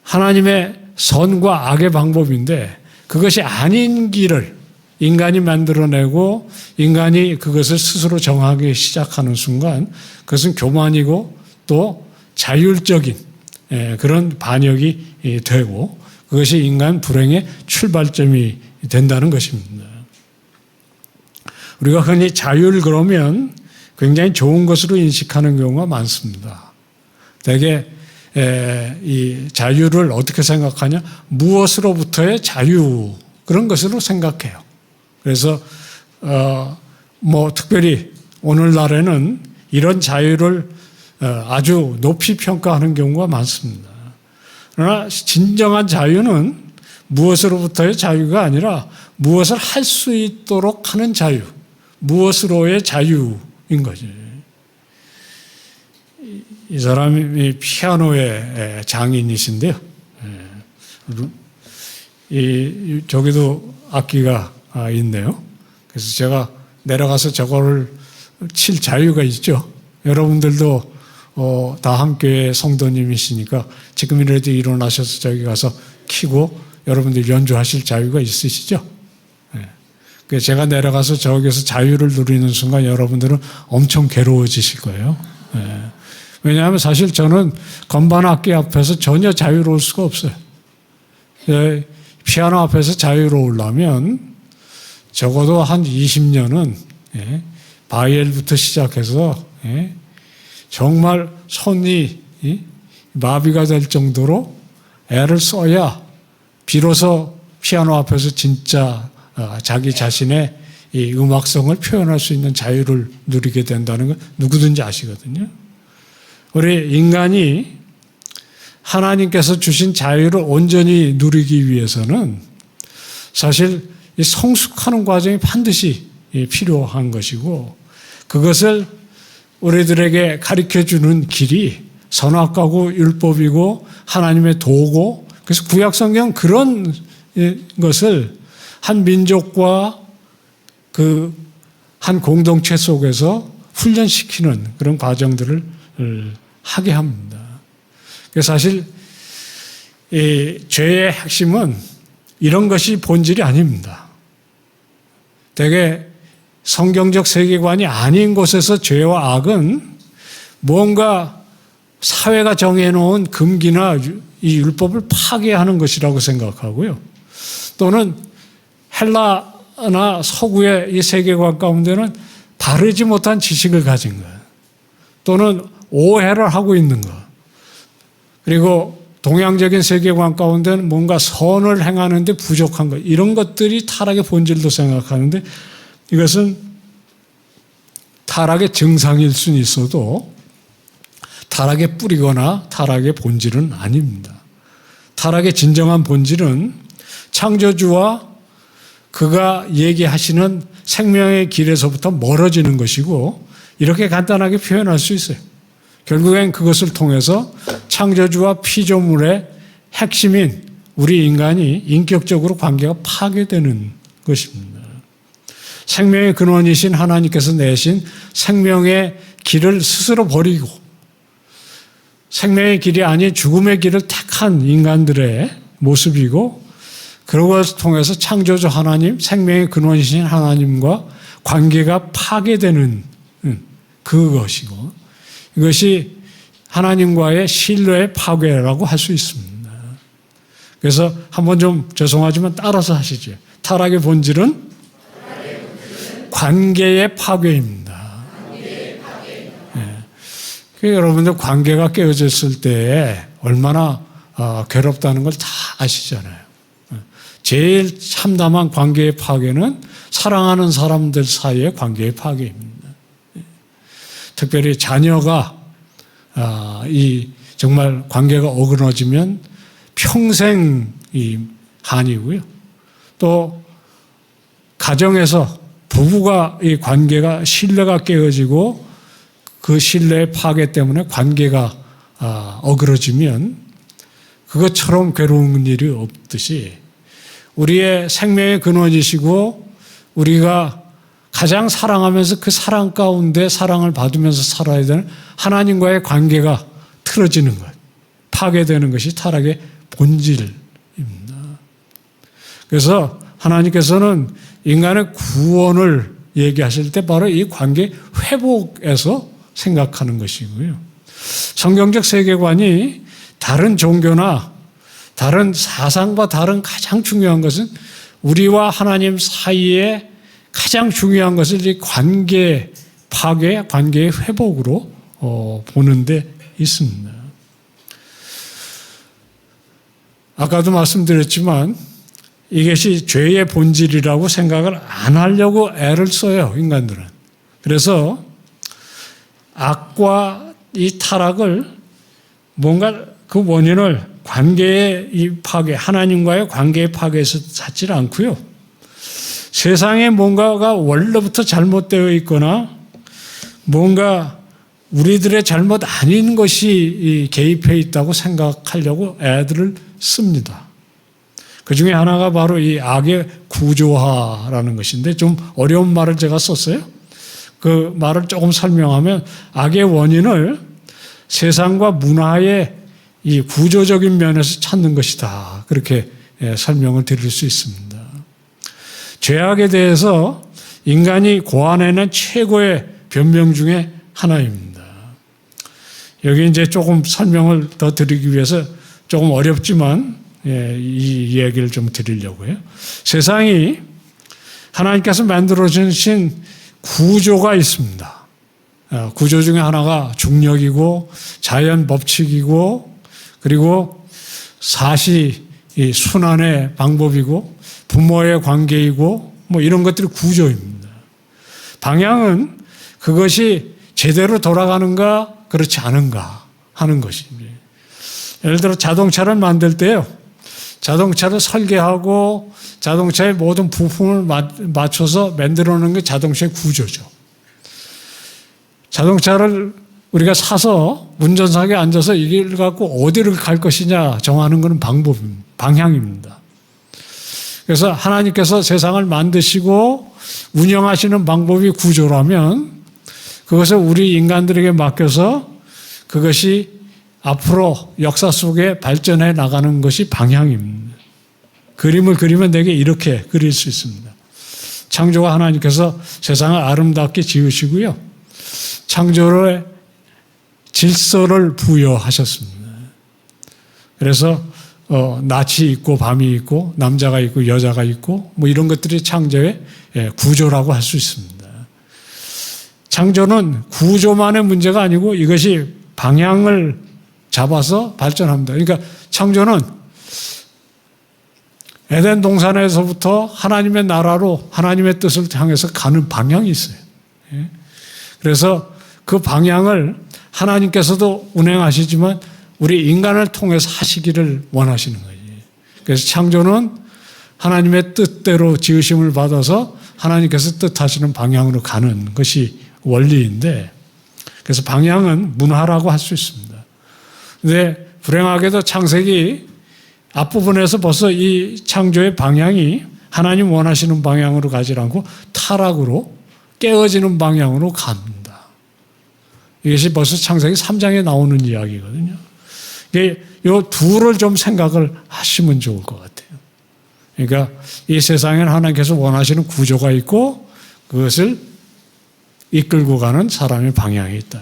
하나님의 선과 악의 방법인데 그것이 아닌 길을 인간이 만들어내고 인간이 그것을 스스로 정하기 시작하는 순간 그것은 교만이고 또 자율적인 그런 반역이 되고 그것이 인간 불행의 출발점이 된다는 것입니다. 우리가 흔히 자율 그러면 굉장히 좋은 것으로 인식하는 경우가 많습니다. 대개 이 자유를 어떻게 생각하냐? 무엇으로부터의 자유 그런 것으로 생각해요. 그래서 특별히 오늘날에는 이런 자유를 아주 높이 평가하는 경우가 많습니다. 그러나 진정한 자유는 무엇으로부터의 자유가 아니라 무엇을 할 수 있도록 하는 자유, 무엇으로의 자유인 거죠. 이 사람이 피아노의 장인이신데요. 저기도 악기가 있네요. 그래서 제가 내려가서 저거를 칠 자유가 있죠. 여러분들도 다 함께 성도님이시니까 지금이라도 일어나셔서 저기 가서 키고 여러분들 연주하실 자유가 있으시죠? 그래서 제가 내려가서 저기서 자유를 누리는 순간 여러분들은 엄청 괴로워지실 거예요. 왜냐하면 사실 저는 건반 악기 앞에서 전혀 자유로울 수가 없어요. 피아노 앞에서 자유로우려면 적어도 한 20년은 바이엘부터 시작해서 정말 손이 마비가 될 정도로 애를 써야 비로소 피아노 앞에서 진짜 자기 자신의 이 음악성을 표현할 수 있는 자유를 누리게 된다는 건 누구든지 아시거든요. 우리 인간이 하나님께서 주신 자유를 온전히 누리기 위해서는 사실 이 성숙하는 과정이 반드시 필요한 것이고 그것을 우리들에게 가르쳐주는 길이 선악과고 율법이고 하나님의 도고 그래서 구약성경 그런 것을 한 민족과 그 한 공동체 속에서 훈련시키는 그런 과정들을 하게 합니다. 사실 이 죄의 핵심은 이런 것이 본질이 아닙니다. 대개 성경적 세계관이 아닌 곳에서 죄와 악은 뭔가 사회가 정해놓은 금기나 이 율법을 파괴하는 것이라고 생각하고요. 또는 헬라나 서구의 이 세계관 가운데는 바르지 못한 지식을 가진 것, 또는 오해를 하고 있는 것, 그리고 동양적인 세계관 가운데는 뭔가 선을 행하는데 부족한 것, 이런 것들이 타락의 본질도 생각하는데 이것은 타락의 증상일 수는 있어도 타락의 뿌리거나 타락의 본질은 아닙니다. 타락의 진정한 본질은 창조주와 그가 얘기하시는 생명의 길에서부터 멀어지는 것이고 이렇게 간단하게 표현할 수 있어요. 결국엔 그것을 통해서 창조주와 피조물의 핵심인 우리 인간이 인격적으로 관계가 파괴되는 것입니다. 생명의 근원이신 하나님께서 내신 생명의 길을 스스로 버리고 생명의 길이 아닌 죽음의 길을 택한 인간들의 모습이고 그것을 통해서 창조주 하나님, 생명의 근원이신 하나님과 관계가 파괴되는 그것이고 이것이 하나님과의 신뢰의 파괴라고 할 수 있습니다. 그래서 한번 좀 죄송하지만 따라서 하시죠. 타락의 본질은 관계의 파괴입니다. 여러분들 관계가 깨어졌을 때 얼마나 괴롭다는 걸 다 아시잖아요. 제일 참담한 관계의 파괴는 사랑하는 사람들 사이의 관계의 파괴입니다. 특별히 자녀가 정말 관계가 어그러지면 평생 한이고요. 또 가정에서 부부가 이 관계가 신뢰가 깨어지고 그 신뢰의 파괴 때문에 관계가 어그러지면 그것처럼 괴로운 일이 없듯이 우리의 생명의 근원이시고 우리가 가장 사랑하면서 그 사랑 가운데 사랑을 받으면서 살아야 되는 하나님과의 관계가 틀어지는 것, 파괴되는 것이 타락의 본질입니다. 그래서 하나님께서는 인간의 구원을 얘기하실 때 바로 이 관계 회복에서 생각하는 것이고요. 성경적 세계관이 다른 종교나 다른 사상과 다른 가장 중요한 것은 우리와 하나님 사이에 가장 중요한 것을 이 관계 파괴, 관계의 회복으로 보는 데 있습니다. 아까도 말씀드렸지만 이것이 죄의 본질이라고 생각을 안 하려고 애를 써요, 인간들은. 그래서 악과 이 타락을 뭔가 그 원인을 관계의 이 파괴, 하나님과의 관계의 파괴에서 찾지 않고요. 세상에 뭔가가 원래부터 잘못되어 있거나 뭔가 우리들의 잘못 아닌 것이 개입해 있다고 생각하려고 애들을 씁니다. 그 중에 하나가 바로 이 악의 구조화라는 것인데 좀 어려운 말을 제가 썼어요. 그 말을 조금 설명하면 악의 원인을 세상과 문화의 이 구조적인 면에서 찾는 것이다. 그렇게 설명을 드릴 수 있습니다. 죄악에 대해서 인간이 고안해낸 최고의 변명 중에 하나입니다. 여기 이제 조금 설명을 더 드리기 위해서 조금 어렵지만 이 얘기를 좀 드리려고요. 세상이 하나님께서 만들어주신 구조가 있습니다. 구조 중에 하나가 중력이고 자연 법칙이고 그리고 사시 순환의 방법이고 부모의 관계이고 뭐 이런 것들이 구조입니다. 방향은 그것이 제대로 돌아가는가 그렇지 않은가 하는 것입니다. 예를 들어 자동차를 만들 때요. 자동차를 설계하고 자동차의 모든 부품을 맞춰서 만들어 놓은 게 자동차의 구조죠. 자동차를 우리가 사서 운전석에 앉아서 이걸 갖고 어디를 갈 것이냐 정하는 것은 방향입니다. 그래서 하나님께서 세상을 만드시고 운영하시는 방법이 구조라면 그것을 우리 인간들에게 맡겨서 그것이 앞으로 역사 속에 발전해 나가는 것이 방향입니다. 그림을 그리면 되게 이렇게 그릴 수 있습니다. 창조가 하나님께서 세상을 아름답게 지으시고요. 창조의 질서를 부여하셨습니다. 그래서 낮이 있고 밤이 있고 남자가 있고 여자가 있고 뭐 이런 것들이 창조의 구조라고 할 수 있습니다. 창조는 구조만의 문제가 아니고 이것이 방향을 잡아서 발전합니다. 그러니까 창조는 에덴 동산에서부터 하나님의 나라로 하나님의 뜻을 향해서 가는 방향이 있어요. 그래서 그 방향을 하나님께서도 운행하시지만 우리 인간을 통해서 하시기를 원하시는 거예요. 그래서 창조는 하나님의 뜻대로 지으심을 받아서 하나님께서 뜻하시는 방향으로 가는 것이 원리인데 그래서 방향은 문화라고 할 수 있습니다. 근데 불행하게도 창세기 앞부분에서 벌써 이 창조의 방향이 하나님 원하시는 방향으로 가지 않고 타락으로 깨어지는 방향으로 갑니다. 이것이 벌써 창세기 3장에 나오는 이야기거든요. 이 둘을 좀 생각을 하시면 좋을 것 같아요. 그러니까 이 세상에는 하나님께서 원하시는 구조가 있고 그것을 이끌고 가는 사람의 방향이 있다.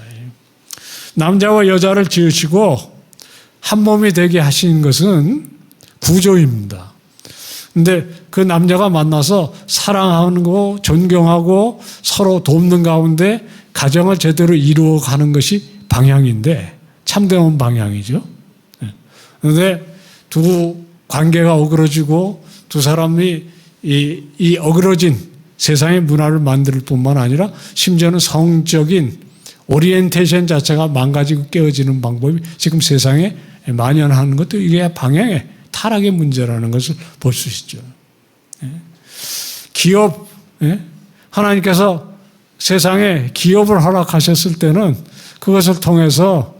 남자와 여자를 지으시고 한 몸이 되게 하신 것은 구조입니다. 근데 그 남녀가 만나서 사랑하고 존경하고 서로 돕는 가운데 가정을 제대로 이루어가는 것이 방향인데 참되는 방향이죠. 그런데 두 관계가 어그러지고 두 사람이 이 어그러진 세상의 문화를 만들 뿐만 아니라 심지어는 성적인 오리엔테이션 자체가 망가지고 깨어지는 방법이 지금 세상에 만연하는 것도 이게 방향의 타락의 문제라는 것을 볼 수 있죠. 기업, 하나님께서 세상에 기업을 허락하셨을 때는 그것을 통해서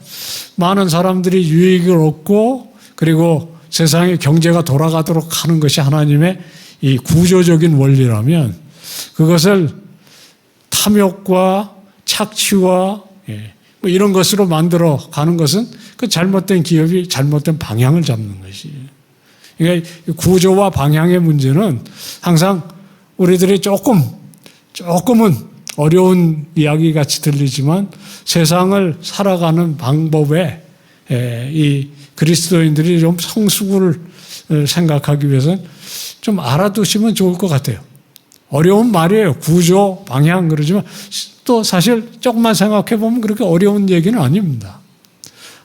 많은 사람들이 유익을 얻고 그리고 세상의 경제가 돌아가도록 하는 것이 하나님의 이 구조적인 원리라면 그것을 탐욕과 착취와 뭐 이런 것으로 만들어 가는 것은 그 잘못된 기업이 잘못된 방향을 잡는 것이에요. 그러니까 구조와 방향의 문제는 항상 우리들이 조금은 어려운 이야기 같이 들리지만 세상을 살아가는 방법에 이 그리스도인들이 좀 성숙을 생각하기 위해서는 좀 알아두시면 좋을 것 같아요. 어려운 말이에요. 구조, 방향 그러지만 또 사실 조금만 생각해 보면 그렇게 어려운 얘기는 아닙니다.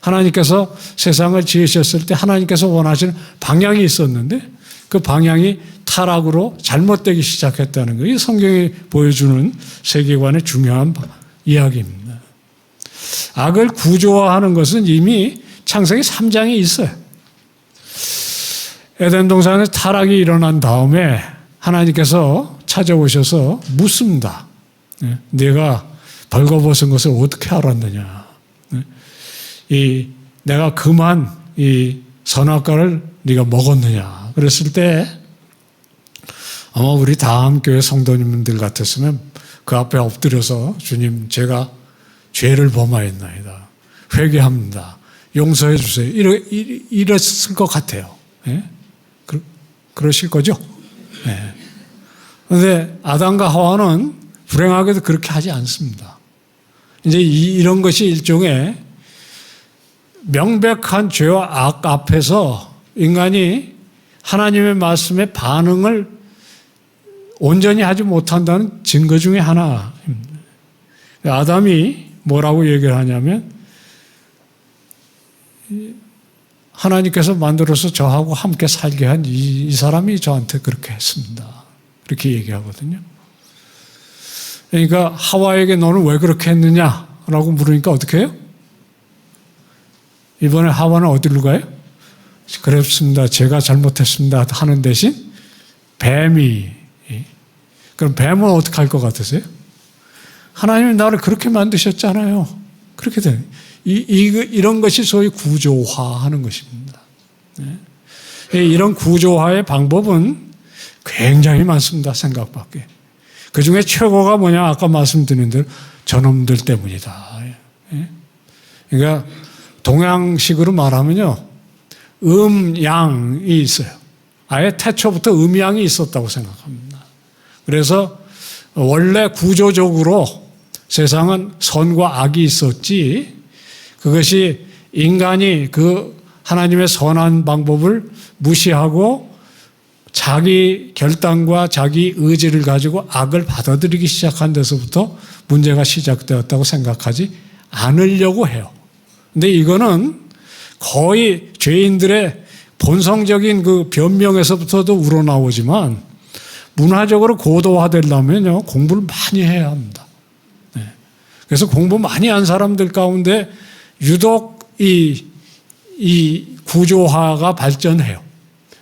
하나님께서 세상을 지으셨을 때 하나님께서 원하시는 방향이 있었는데 그 방향이 타락으로 잘못되기 시작했다는 거예요. 이 성경이 보여주는 세계관의 중요한 이야기입니다. 악을 구조화하는 것은 이미 창세기 3장에 있어요. 에덴 동산에서 타락이 일어난 다음에 하나님께서 찾아오셔서 묻습니다. 네가 벌거벗은 것을 어떻게 알았느냐. 내가 그만 이 선악과를 네가 먹었느냐. 그랬을 때 아마 우리 다음교회 성도님들 같았으면 그 앞에 엎드려서 주님 제가 죄를 범하였나이다. 회개합니다. 용서해 주세요. 이랬을 것 같아요. 예? 그러실 거죠? 그런데 예. 아담과 하와는 불행하게도 그렇게 하지 않습니다. 이제 이런 것이 일종의 명백한 죄와 악 앞에서 인간이 하나님의 말씀에 반응을 온전히 하지 못한다는 증거 중에 하나입니다. 아담이 뭐라고 얘기를 하냐면 하나님께서 만들어서 저하고 함께 살게 한 이 사람이 저한테 그렇게 했습니다. 그렇게 얘기하거든요. 그러니까 하와에게 너는 왜 그렇게 했느냐라고 물으니까 어떻게 해요? 이번에 하와는 어디로 가요? 그렇습니다. 제가 잘못했습니다. 하는 대신 뱀이. 그럼 뱀은 어떻게 할 것 같으세요? 하나님이 나를 그렇게 만드셨잖아요. 그렇게 돼요. 이런 것이 소위 구조화하는 것입니다. 이런 구조화의 방법은 굉장히 많습니다. 생각 밖에. 그 중에 최고가 뭐냐? 아까 말씀드린 대로 저놈들 때문이다. 그러니까 동양식으로 말하면요. 음양이 있어요. 아예 태초부터 음양이 있었다고 생각합니다. 그래서 원래 구조적으로 세상은 선과 악이 있었지 그것이 인간이 그 하나님의 선한 방법을 무시하고 자기 결단과 자기 의지를 가지고 악을 받아들이기 시작한 데서부터 문제가 시작되었다고 생각하지 않으려고 해요. 근데 이거는 거의 죄인들의 본성적인 그 변명에서부터도 우러나오지만 문화적으로 고도화되려면요, 공부를 많이 해야 합니다. 그래서 공부 많이 한 사람들 가운데 유독 이 구조화가 발전해요.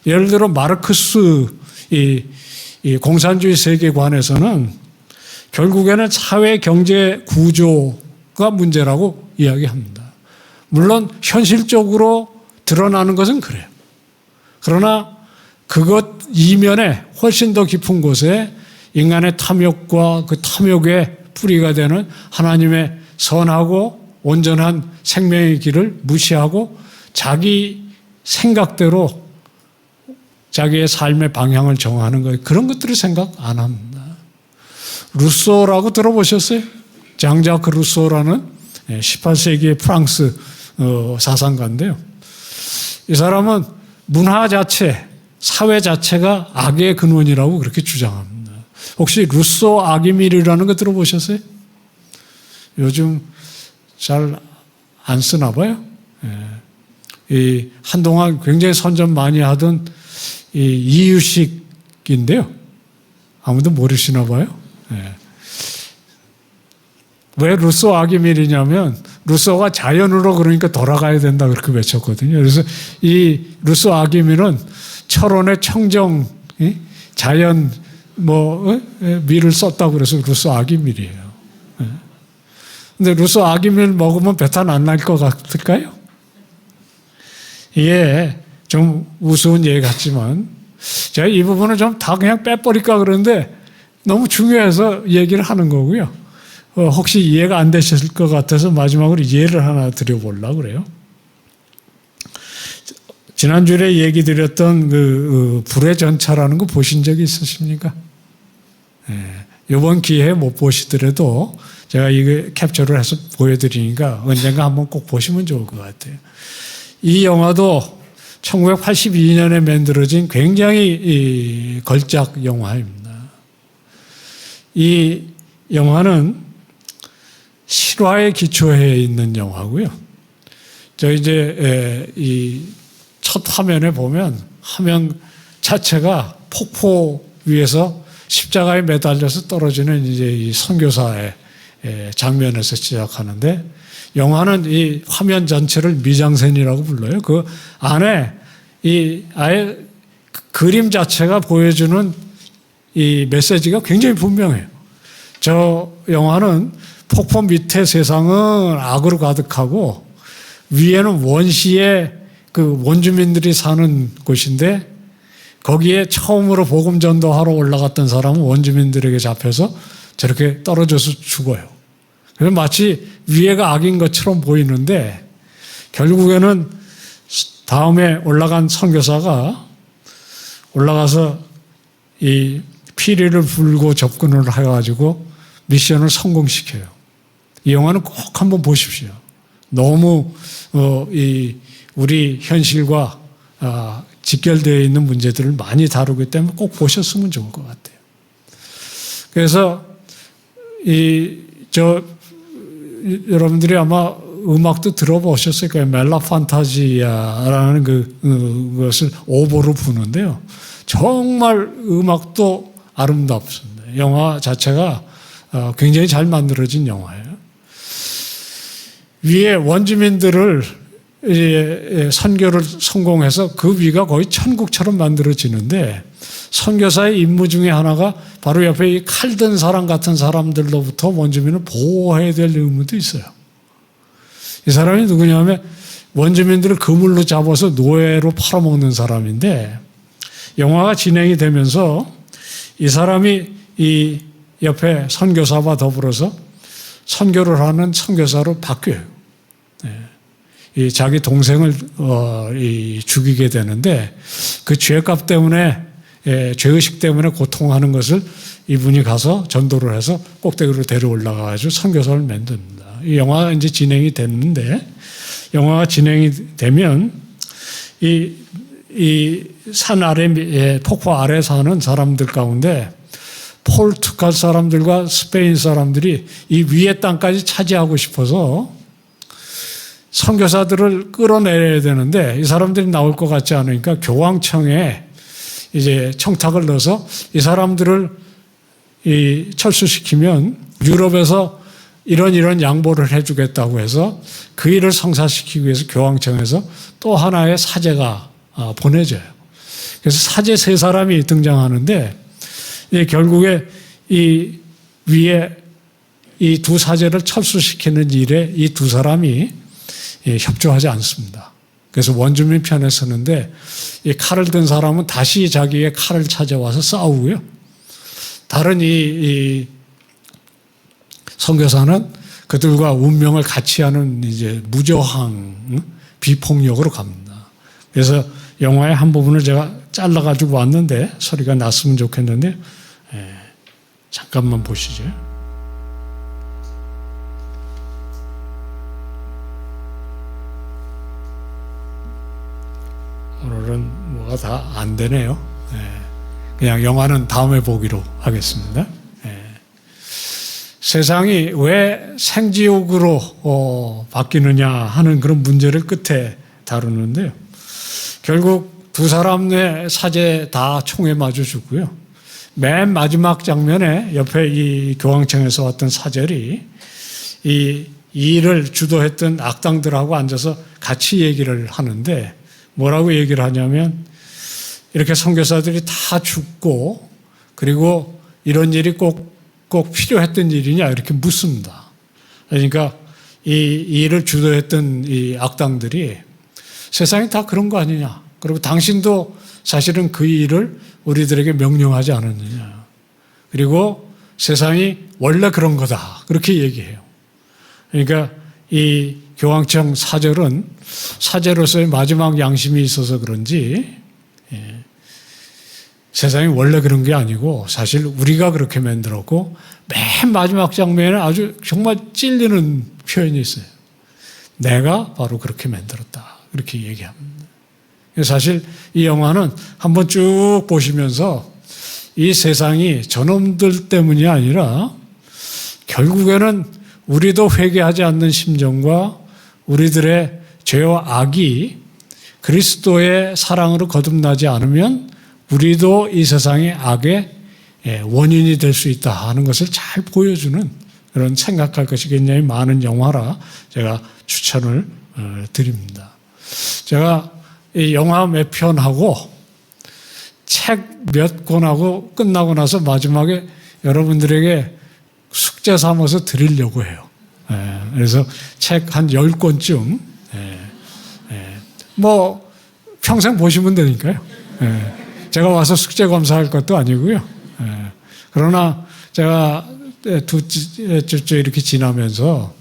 예를 들어 마르크스 이 공산주의 세계관에서는 결국에는 사회 경제 구조가 문제라고 이야기합니다. 물론 현실적으로 드러나는 것은 그래요. 그러나 그것 이면에 훨씬 더 깊은 곳에 인간의 탐욕과 그 탐욕의 뿌리가 되는 하나님의 선하고 온전한 생명의 길을 무시하고 자기 생각대로 자기의 삶의 방향을 정하는 거예요. 그런 것들을 생각 안 합니다. 루소라고 들어보셨어요? 장자크 루소라는 18세기의 프랑스 사상가인데요. 이 사람은 문화 자체, 사회 자체가 악의 근원이라고 그렇게 주장합니다. 혹시 루소 악의밀이라는 거 들어보셨어요? 요즘 잘 안 쓰나 봐요. 한동안 굉장히 선전 많이 하던 이유식인데요. 아무도 모르시나 봐요. 왜 루소 악의밀이냐면 루소가 자연으로 그러니까 돌아가야 된다 그렇게 외쳤거든요. 그래서 이 루소 악의밀은 철원의 청정 자연 밀을 썼다고 그래서 루소 악의밀이에요. 근데 루소 악의밀 먹으면 배탈 안 날 것 같을까요? 이게 좀 우스운 얘기 같지만 제가 이 부분을 좀 다 그냥 빼버릴까 그러는데 너무 중요해서 얘기를 하는 거고요. 혹시 이해가 안 되실 것 같아서 마지막으로 예를 하나 드려보려고 그래요. 지난주에 얘기 드렸던 그 불의 전차라는 거 보신 적이 있으십니까? 이번 기회에 못 보시더라도 제가 이거 캡처를 해서 보여드리니까 언젠가 한번 꼭 보시면 좋을 것 같아요. 이 영화도 1982년에 만들어진 굉장히 걸작 영화입니다. 이 영화는 실화에 기초해 있는 영화고요. 저 이제 이 첫 화면에 보면 화면 자체가 폭포 위에서 십자가에 매달려서 떨어지는 이제 이 선교사의 장면에서 시작하는데, 영화는 이 화면 전체를 미장센이라고 불러요. 그 안에 이 아예 그림 자체가 보여주는 이 메시지가 굉장히 분명해요. 저 영화는 폭포 밑에 세상은 악으로 가득하고 위에는 원시의 그 원주민들이 사는 곳인데, 거기에 처음으로 복음 전도하러 올라갔던 사람은 원주민들에게 잡혀서 저렇게 떨어져서 죽어요. 그래서 마치 위에가 악인 것처럼 보이는데, 결국에는 다음에 올라간 선교사가 올라가서 이 피리를 불고 접근을 해가지고 미션을 성공시켜요. 이 영화는 꼭 한번 보십시오. 너무 우리 현실과 직결되어 있는 문제들을 많이 다루기 때문에 꼭 보셨으면 좋을 것 같아요. 그래서 여러분들이 아마 음악도 들어보셨을 거예요. 멜라 판타지아라는 그것을 오보로 부는데요. 정말 음악도 아름답습니다. 영화 자체가 굉장히 잘 만들어진 영화예요. 위에 원주민들을 선교를 성공해서 그 위가 거의 천국처럼 만들어지는데, 선교사의 임무 중에 하나가 바로 옆에 이 칼 든 사람 같은 사람들로부터 원주민을 보호해야 될 의무도 있어요. 이 사람이 누구냐면 원주민들을 그물로 잡아서 노예로 팔아먹는 사람인데, 영화가 진행이 되면서 이 사람이 이 옆에 선교사와 더불어서 선교를 하는 선교사로 바뀌어요. 이 자기 동생을 죽이게 되는데, 그 죄값 때문에, 죄의식 때문에 고통하는 것을 이분이 가서 전도를 해서 꼭대기로 데려 올라가가지고 선교사를 만듭니다. 이 영화가 이제 진행이 됐는데, 영화가 진행이 되면 이 산 아래, 폭포 아래 사는 사람들 가운데 포르투갈 사람들과 스페인 사람들이 이 위의 땅까지 차지하고 싶어서 선교사들을 끌어내려야 되는데, 이 사람들이 나올 것 같지 않으니까 교황청에 이제 청탁을 넣어서 이 사람들을 철수시키면 유럽에서 이런 양보를 해주겠다고 해서 그 일을 성사시키기 위해서 교황청에서 또 하나의 사제가 보내져요. 그래서 사제 3사람이 등장하는데, 결국에 이 위에 이 두 사제를 철수시키는 일에 이 두 사람이 협조하지 않습니다. 그래서 원주민 편에 서는데, 이 칼을 든 사람은 다시 자기의 칼을 찾아와서 싸우고요. 다른 이 선교사는 그들과 운명을 같이 하는 이제 무저항, 비폭력으로 갑니다. 그래서 영화의 한 부분을 제가 잘라가지고 왔는데 소리가 났으면 좋겠는데, 잠깐만 보시죠. 오늘은 뭐가 다 안 되네요. 그냥 영화는 다음에 보기로 하겠습니다. 세상이 왜 생지옥으로 바뀌느냐 하는 그런 문제를 끝에 다루는데요. 결국 두 사람의 사제 다 총에 맞아 죽고요. 맨 마지막 장면에 옆에 이 교황청에서 왔던 사절이 이 일을 주도했던 악당들하고 앉아서 같이 얘기를 하는데, 뭐라고 얘기를 하냐면, 이렇게 선교사들이 다 죽고 그리고 이런 일이 꼭 필요했던 일이냐 이렇게 묻습니다. 그러니까 이 일을 주도했던 이 악당들이 세상이 다 그런 거 아니냐, 그리고 당신도 사실은 그 일을 우리들에게 명령하지 않았느냐, 그리고 세상이 원래 그런 거다, 그렇게 얘기해요. 그러니까 이 교황청 사절은 사제로서의 마지막 양심이 있어서 그런지 세상이 원래 그런 게 아니고 사실 우리가 그렇게 만들었고 맨 마지막 장면에 아주 정말 찔리는 표현이 있어요. 내가 바로 그렇게 만들었다. 그렇게 얘기합니다. 사실 이 영화는 한번 쭉 보시면서 이 세상이 저놈들 때문이 아니라 결국에는 우리도 회개하지 않는 심정과 우리들의 죄와 악이 그리스도의 사랑으로 거듭나지 않으면 우리도 이 세상의 악의 원인이 될 수 있다 하는 것을 잘 보여주는 그런 생각할 것이 굉장히 많은 영화라 제가 추천을 드립니다. 제가 이 영화 몇 편하고 책 몇 권하고 끝나고 나서 마지막에 여러분들에게 숙제 삼아서 드리려고 해요. 그래서 책 한 10권쯤 뭐 평생 보시면 되니까요. 제가 와서 숙제 검사할 것도 아니고요. 그러나 제가 두 주째 이렇게 지나면서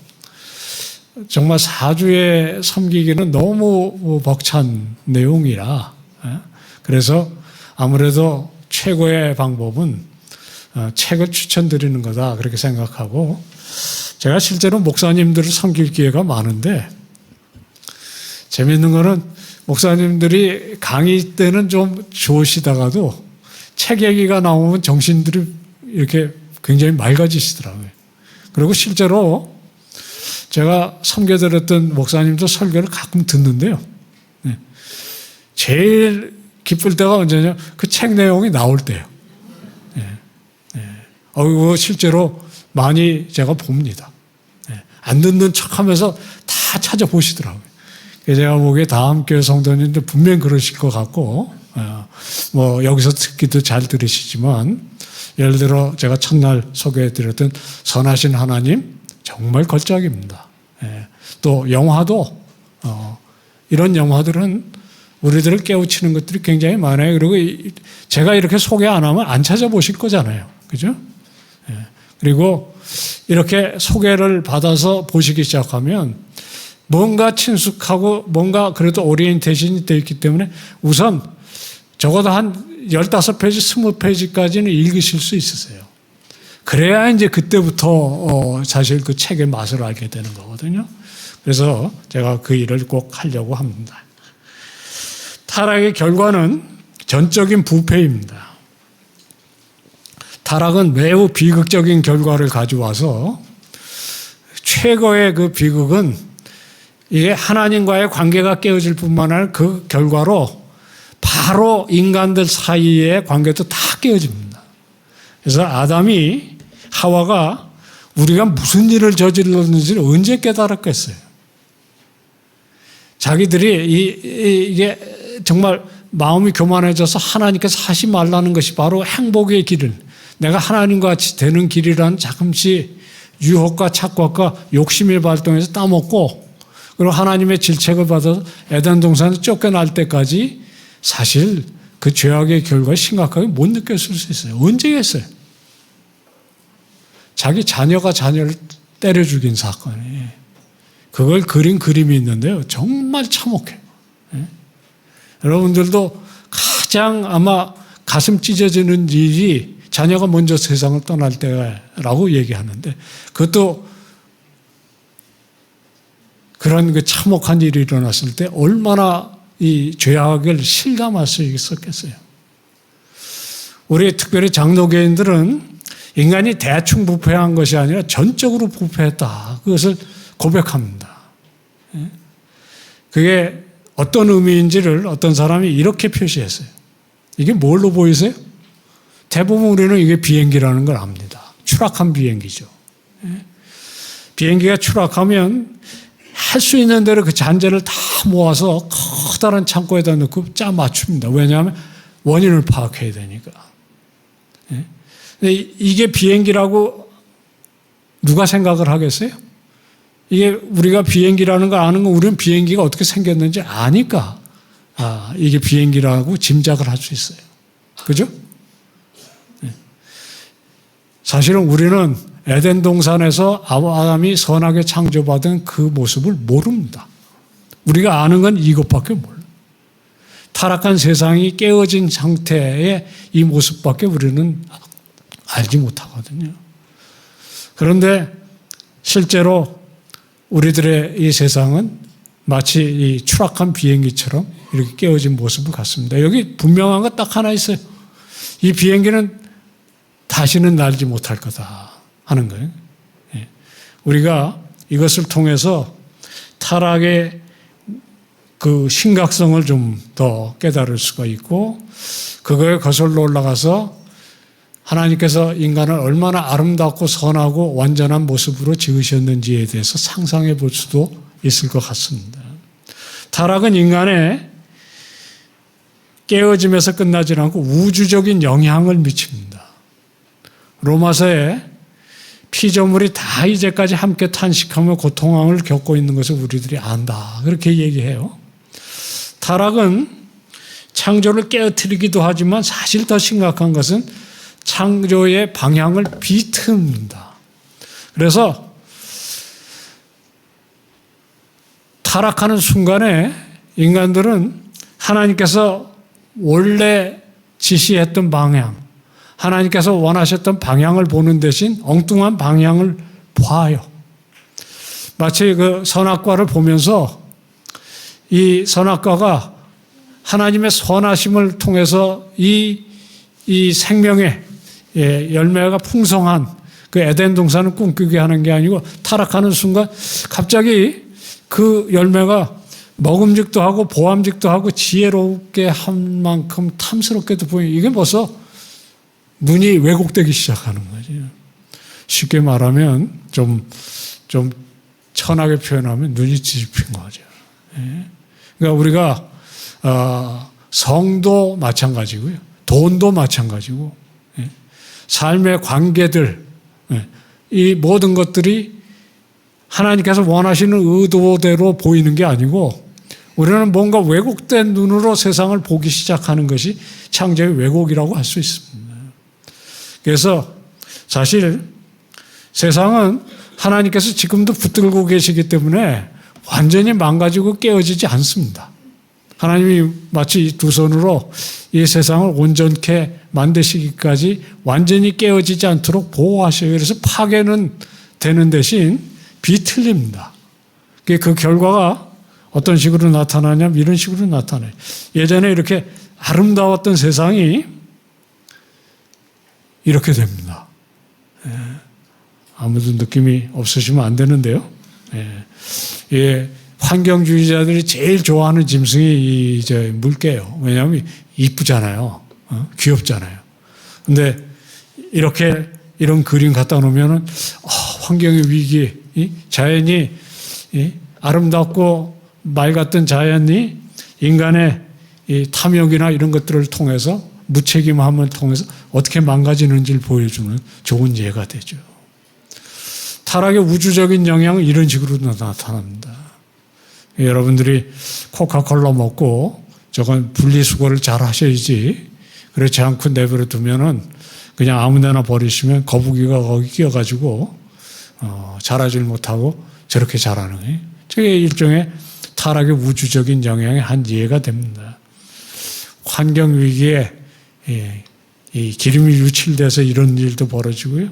정말 4주에 섬기기는 너무 벅찬 내용이라 그래서 아무래도 최고의 방법은 책을 추천드리는 거다 그렇게 생각하고 제가 실제로 목사님들을 섬길 기회가 많은데 재미있는 거는 목사님들이 강의 때는 좀 좋으시다가도 책 얘기가 나오면 정신들이 이렇게 굉장히 맑아지시더라고요. 그리고 실제로 제가 섬겨드렸던 목사님도 설교를 가끔 듣는데요. 제일 기쁠 때가 언제냐? 그 책 내용이 나올 때예요. 실제로 많이 제가 봅니다. 안 듣는 척하면서 다 찾아보시더라고요. 제가 보기에 다음 교회 성도님들 분명 그러실 것 같고, 뭐 여기서 듣기도 잘 들으시지만, 예를 들어 제가 첫날 소개해드렸던 선하신 하나님 정말 걸작입니다. 또 영화도 이런 영화들은 우리들을 깨우치는 것들이 굉장히 많아요. 그리고 제가 이렇게 소개 안 하면 안 찾아보실 거잖아요. 그죠? 그리고 이렇게 소개를 받아서 보시기 시작하면 뭔가 친숙하고 뭔가 그래도 오리엔테이션이 되어 있기 때문에 우선 적어도 한 15페이지, 20페이지까지는 읽으실 수 있으세요. 그래야 이제 그때부터 사실 그 책의 맛을 알게 되는 거거든요. 그래서 제가 그 일을 꼭 하려고 합니다. 타락의 결과는 전적인 부패입니다. 타락은 매우 비극적인 결과를 가져와서 최고의 그 비극은 이게 하나님과의 관계가 깨어질 뿐만 아니라 그 결과로 바로 인간들 사이의 관계도 다 깨어집니다. 그래서 아담이 하와가 우리가 무슨 일을 저질렀는지를 언제 깨달았겠어요. 자기들이 이게 정말 마음이 교만해져서 하나님께서 하지 말라는 것이 바로 행복의 길을 내가 하나님과 같이 되는 길이라는 자금씩 유혹과 착각과 욕심을 발동해서 따먹고 그리고 하나님의 질책을 받아서 에덴 동산에 쫓겨날 때까지 사실 그 죄악의 결과를 심각하게 못 느꼈을 수 있어요. 언제겠어요? 자기 자녀가 자녀를 때려 죽인 사건이 그걸 그린 그림이 있는데요. 정말 참혹해요. 여러분들도 가장 아마 가슴 찢어지는 일이 자녀가 먼저 세상을 떠날 때라고 얘기하는데 그것도 그런 그 참혹한 일이 일어났을 때 얼마나 이 죄악을 실감할 수 있었겠어요. 우리 특별히 장로교인들은 인간이 대충 부패한 것이 아니라 전적으로 부패했다. 그것을 고백합니다. 그게 어떤 의미인지를 어떤 사람이 이렇게 표시했어요. 이게 뭘로 보이세요? 대부분 우리는 이게 비행기라는 걸 압니다. 추락한 비행기죠. 비행기가 추락하면 할 수 있는 대로 그 잔재를 다 모아서 커다란 창고에다 넣고 짜 맞춥니다. 왜냐하면 원인을 파악해야 되니까. 근데 이게 비행기라고 누가 생각을 하겠어요? 이게 우리가 비행기라는 걸 아는 건 우리는 비행기가 어떻게 생겼는지 아니까 이게 비행기라고 짐작을 할 수 있어요. 그죠? 사실은 우리는 에덴 동산에서 아담이 선하게 창조받은 그 모습을 모릅니다. 우리가 아는 건 이것밖에 몰라요. 타락한 세상이 깨어진 상태의 이 모습밖에 우리는 알지 못하거든요. 그런데 실제로 우리들의 이 세상은 마치 이 추락한 비행기처럼 이렇게 깨어진 모습을 갖습니다. 여기 분명한 거 딱 하나 있어요. 이 비행기는 다시는 날지 못할 거다 하는 거예요. 우리가 이것을 통해서 타락의 그 심각성을 좀 더 깨달을 수가 있고, 그거에 거슬러 올라가서 하나님께서 인간을 얼마나 아름답고 선하고 완전한 모습으로 지으셨는지에 대해서 상상해 볼 수도 있을 것 같습니다. 타락은 인간의 깨어짐에서 끝나지 않고 우주적인 영향을 미칩니다. 로마서에 피조물이 다 이제까지 함께 탄식하며 고통을 겪고 있는 것을 우리들이 안다, 그렇게 얘기해요. 타락은 창조를 깨어뜨리기도 하지만 사실 더 심각한 것은 창조의 방향을 비틉니다. 그래서 타락하는 순간에 인간들은 하나님께서 원래 지시했던 방향, 하나님께서 원하셨던 방향을 보는 대신 엉뚱한 방향을 봐요. 마치 그 선악과를 보면서 이 선악과가 하나님의 선하심을 통해서 이 생명의 열매가 풍성한 그 에덴 동산을 꿈꾸게 하는 게 아니고, 타락하는 순간 갑자기 그 열매가 먹음직도 하고 보암직도 하고 지혜롭게 한 만큼 탐스럽게도 보이는, 이게 벌써 눈이 왜곡되기 시작하는 거죠. 쉽게 말하면 좀 천하게 표현하면 눈이 뒤집힌 거죠. 그러니까 우리가 성도 마찬가지고요, 돈도 마찬가지고, 삶의 관계들, 이 모든 것들이 하나님께서 원하시는 의도대로 보이는 게 아니고 우리는 뭔가 왜곡된 눈으로 세상을 보기 시작하는 것이 창조의 왜곡이라고 할 수 있습니다. 그래서 사실 세상은 하나님께서 지금도 붙들고 계시기 때문에 완전히 망가지고 깨어지지 않습니다. 하나님이 마치 두 손으로 이 세상을 온전케 만드시기까지 완전히 깨어지지 않도록 보호하셔요. 그래서 파괴는 되는 대신 비틀립니다. 그 결과가 어떤 식으로 나타나냐면 이런 식으로 나타나요. 예전에 이렇게 아름다웠던 세상이 이렇게 됩니다. 아무도 느낌이 없으시면 안 되는데요. 환경주의자들이 제일 좋아하는 짐승이 이제 물개예요. 왜냐하면 이쁘잖아요. 귀엽잖아요. 근데 이런 그림 갖다 놓으면은 환경의 위기, 자연이 아름답고 맑았던 자연이 인간의 이 탐욕이나 이런 것들을 통해서 무책임함을 통해서 어떻게 망가지는지를 보여주는 좋은 예가 되죠. 타락의 우주적인 영향은 이런 식으로 나타납니다. 여러분들이 코카콜라 먹고 저건 분리수거를 잘 하셔야지, 그렇지 않고 내버려 두면은 그냥 아무 데나 버리시면 거북이가 거기 끼어가지고 자라질 못하고 저렇게 자라는 거예요. 저게 일종의 타락의 우주적인 영향의 한 예가 됩니다. 환경위기에 이 기름이 유출돼서 이런 일도 벌어지고요.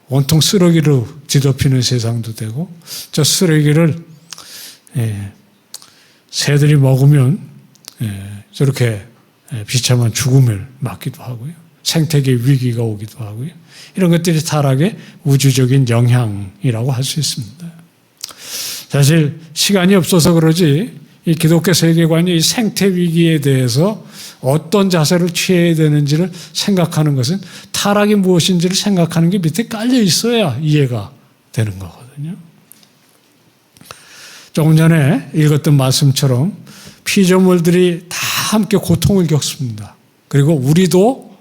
온통 쓰레기로 뒤덮이는 세상도 되고, 저 쓰레기를 새들이 먹으면 저렇게 비참한 죽음을 맞기도 하고요. 생태계 위기가 오기도 하고요. 이런 것들이 타락의 우주적인 영향이라고 할 수 있습니다. 사실 시간이 없어서 그러지 이 기독교 세계관이 이 생태 위기에 대해서 어떤 자세를 취해야 되는지를 생각하는 것은 타락이 무엇인지를 생각하는 게 밑에 깔려 있어야 이해가 되는 거거든요. 조금 전에 읽었던 말씀처럼 피조물들이 다 함께 고통을 겪습니다. 그리고 우리도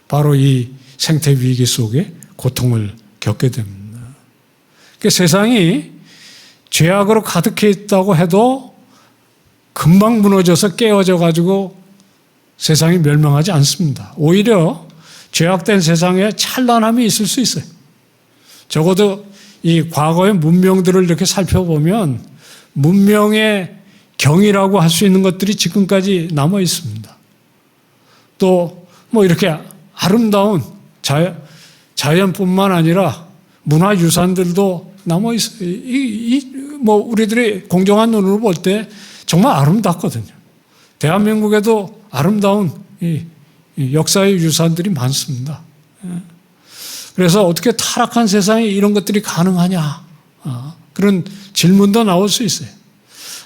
바로 이 생태 위기 속에 고통을 겪게 됩니다. 그러니까 세상이 죄악으로 가득해 있다고 해도 금방 무너져서 깨어져 가지고 세상이 멸망하지 않습니다. 오히려 죄악된 세상에 찬란함이 있을 수 있어요. 적어도 이 과거의 문명들을 이렇게 살펴보면 문명의 경이라고 할 수 있는 것들이 지금까지 남아 있습니다. 또 뭐 이렇게 아름다운 자연뿐만 아니라 문화유산들도 남아 있어요. 뭐 우리들이 공정한 눈으로 볼 때 정말 아름답거든요. 대한민국에도 아름다운 이 역사의 유산들이 많습니다. 그래서 어떻게 타락한 세상에 이런 것들이 가능하냐? 그런 질문도 나올 수 있어요.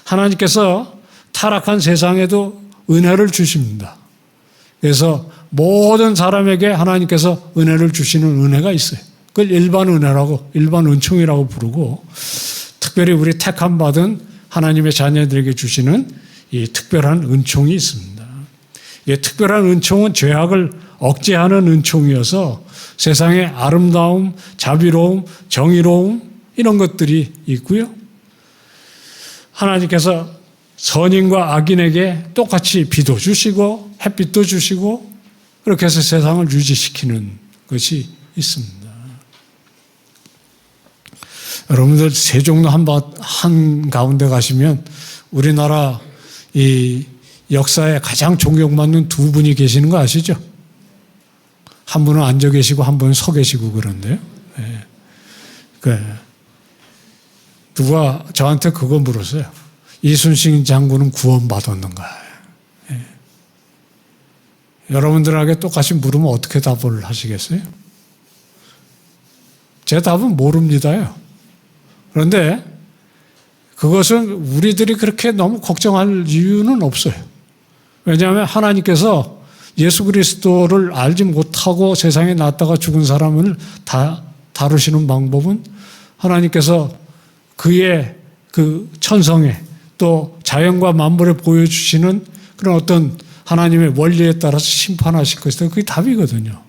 하나님께서 타락한 세상에도 은혜를 주십니다. 그래서 모든 사람에게 하나님께서 은혜를 주시는 은혜가 있어요. 그걸 일반 은혜라고, 일반 은총이라고 부르고, 특별히 우리 택함 받은 하나님의 자녀들에게 주시는 이 특별한 은총이 있습니다. 이 특별한 은총은 죄악을 억제하는 은총이어서 세상에 아름다움, 자비로움, 정의로움 이런 것들이 있고요. 하나님께서 선인과 악인에게 똑같이 비도 주시고 햇빛도 주시고 그렇게 해서 세상을 유지시키는 것이 있습니다. 여러분들 세종로 한 가운데 가시면 우리나라 이 역사에 가장 존경받는 두 분이 계시는 거 아시죠? 한 분은 앉아 계시고 한 분은 서 계시고 그런데요. 네. 누가 저한테 그거 물었어요. 이순신 장군은 구원받았는가? 네. 여러분들에게 똑같이 물으면 어떻게 답을 하시겠어요? 제 답은 모릅니다요. 그런데 그것은 우리들이 그렇게 너무 걱정할 이유는 없어요. 왜냐하면 하나님께서 예수 그리스도를 알지 못하고 세상에 났다가 죽은 사람을 다루시는 방법은 하나님께서 그의 그 천성에 또 자연과 만물에 보여주시는 그런 어떤 하나님의 원리에 따라서 심판하실 것이다. 그게 답이거든요.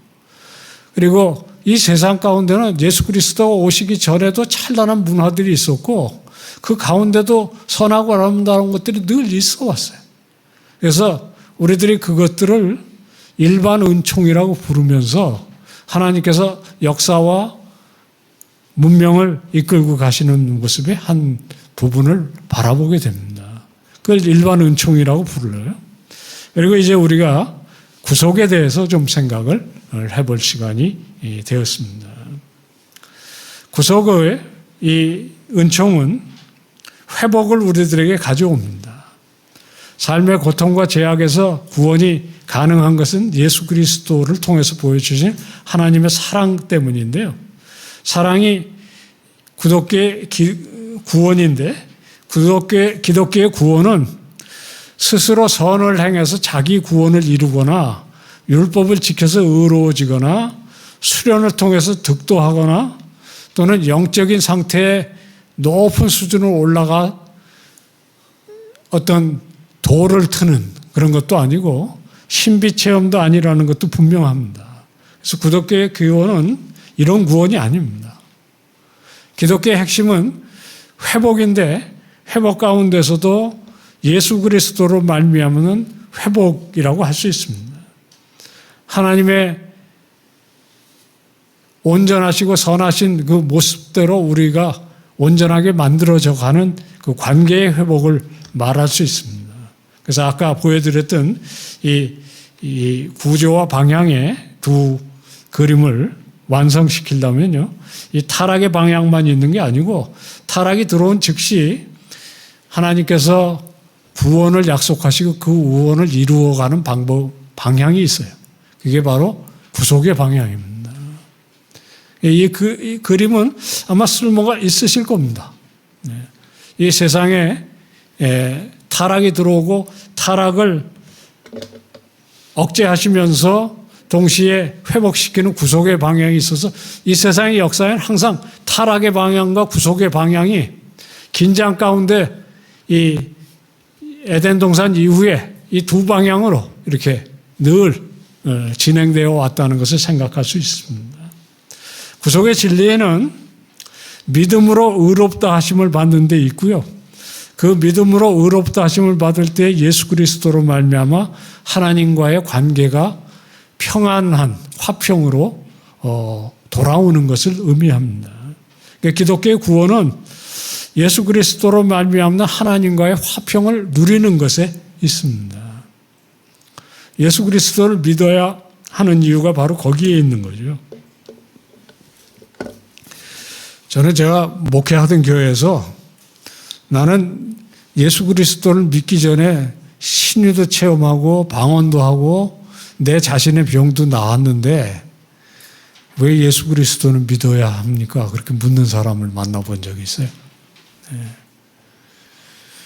그리고 이 세상 가운데는 예수 그리스도가 오시기 전에도 찬란한 문화들이 있었고 그 가운데도 선하고 아름다운 것들이 늘 있어 왔어요. 그래서 우리들이 그것들을 일반 은총이라고 부르면서 하나님께서 역사와 문명을 이끌고 가시는 모습의 한 부분을 바라보게 됩니다. 그걸 일반 은총이라고 불러요. 그리고 이제 우리가 구속에 대해서 좀 생각을 해볼 시간이 되었습니다. 구속의 이 은총은 회복을 우리들에게 가져옵니다. 삶의 고통과 죄악에서 구원이 가능한 것은 예수 그리스도를 통해서 보여주신 하나님의 사랑 때문인데요. 사랑이 기독교의 구원인데 기독교의 구원은 스스로 선을 행해서 자기 구원을 이루거나 율법을 지켜서 의로워지거나 수련을 통해서 득도하거나 또는 영적인 상태에 높은 수준으로 올라가 어떤 도를 트는 그런 것도 아니고 신비 체험도 아니라는 것도 분명합니다. 그래서 기독교의 구원은 이런 구원이 아닙니다. 기독교의 핵심은 회복인데 회복 가운데서도 예수 그리스도로 말미암는 회복이라고 할 수 있습니다. 하나님의 온전하시고 선하신 그 모습대로 우리가 온전하게 만들어져 가는 그 관계의 회복을 말할 수 있습니다. 그래서 아까 보여드렸던 이 구조와 방향의 두 그림을 완성시키려면요, 이 타락의 방향만 있는 게 아니고 타락이 들어온 즉시 하나님께서 구원을 약속하시고 그 구원을 이루어가는 방향이 있어요. 그게 바로 구속의 방향입니다. 이 그림은 아마 쓸모가 있으실 겁니다. 이 세상에 타락이 들어오고 타락을 억제하시면서 동시에 회복시키는 구속의 방향이 있어서 이 세상의 역사에는 항상 타락의 방향과 구속의 방향이 긴장 가운데 이 에덴 동산 이후에 이 두 방향으로 이렇게 늘 진행되어 왔다는 것을 생각할 수 있습니다. 구속의 진리에는 믿음으로 의롭다 하심을 받는 데 있고요. 그 믿음으로 의롭다 하심을 받을 때 예수 그리스도로 말미암아 하나님과의 관계가 평안한 화평으로 돌아오는 것을 의미합니다. 그러니까 기독교의 구원은 예수 그리스도로 말미암는 하나님과의 화평을 누리는 것에 있습니다. 예수 그리스도를 믿어야 하는 이유가 바로 거기에 있는 거죠. 저는 제가 목회하던 교회에서 나는 예수 그리스도를 믿기 전에 신유도 체험하고 방언도 하고 내 자신의 병도 나았는데 왜 예수 그리스도는 믿어야 합니까? 그렇게 묻는 사람을 만나본 적이 있어요. 네.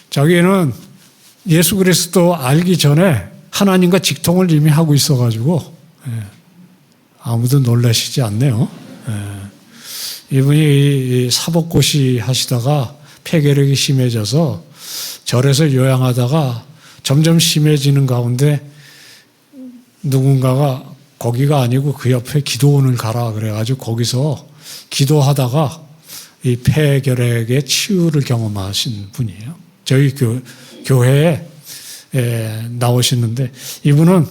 자기는 예수 그리스도 알기 전에 하나님과 직통을 이미 하고 있어가지고 아무도 놀라시지 않네요. 이분이 사법고시 하시다가 폐결핵이 심해져서 절에서 요양하다가 점점 심해지는 가운데 누군가가 거기가 아니고 그 옆에 기도원을 가라 그래가지고 거기서 기도하다가 이 폐결핵의 치유를 경험하신 분이에요. 저희 교회에 나오시는데 이분은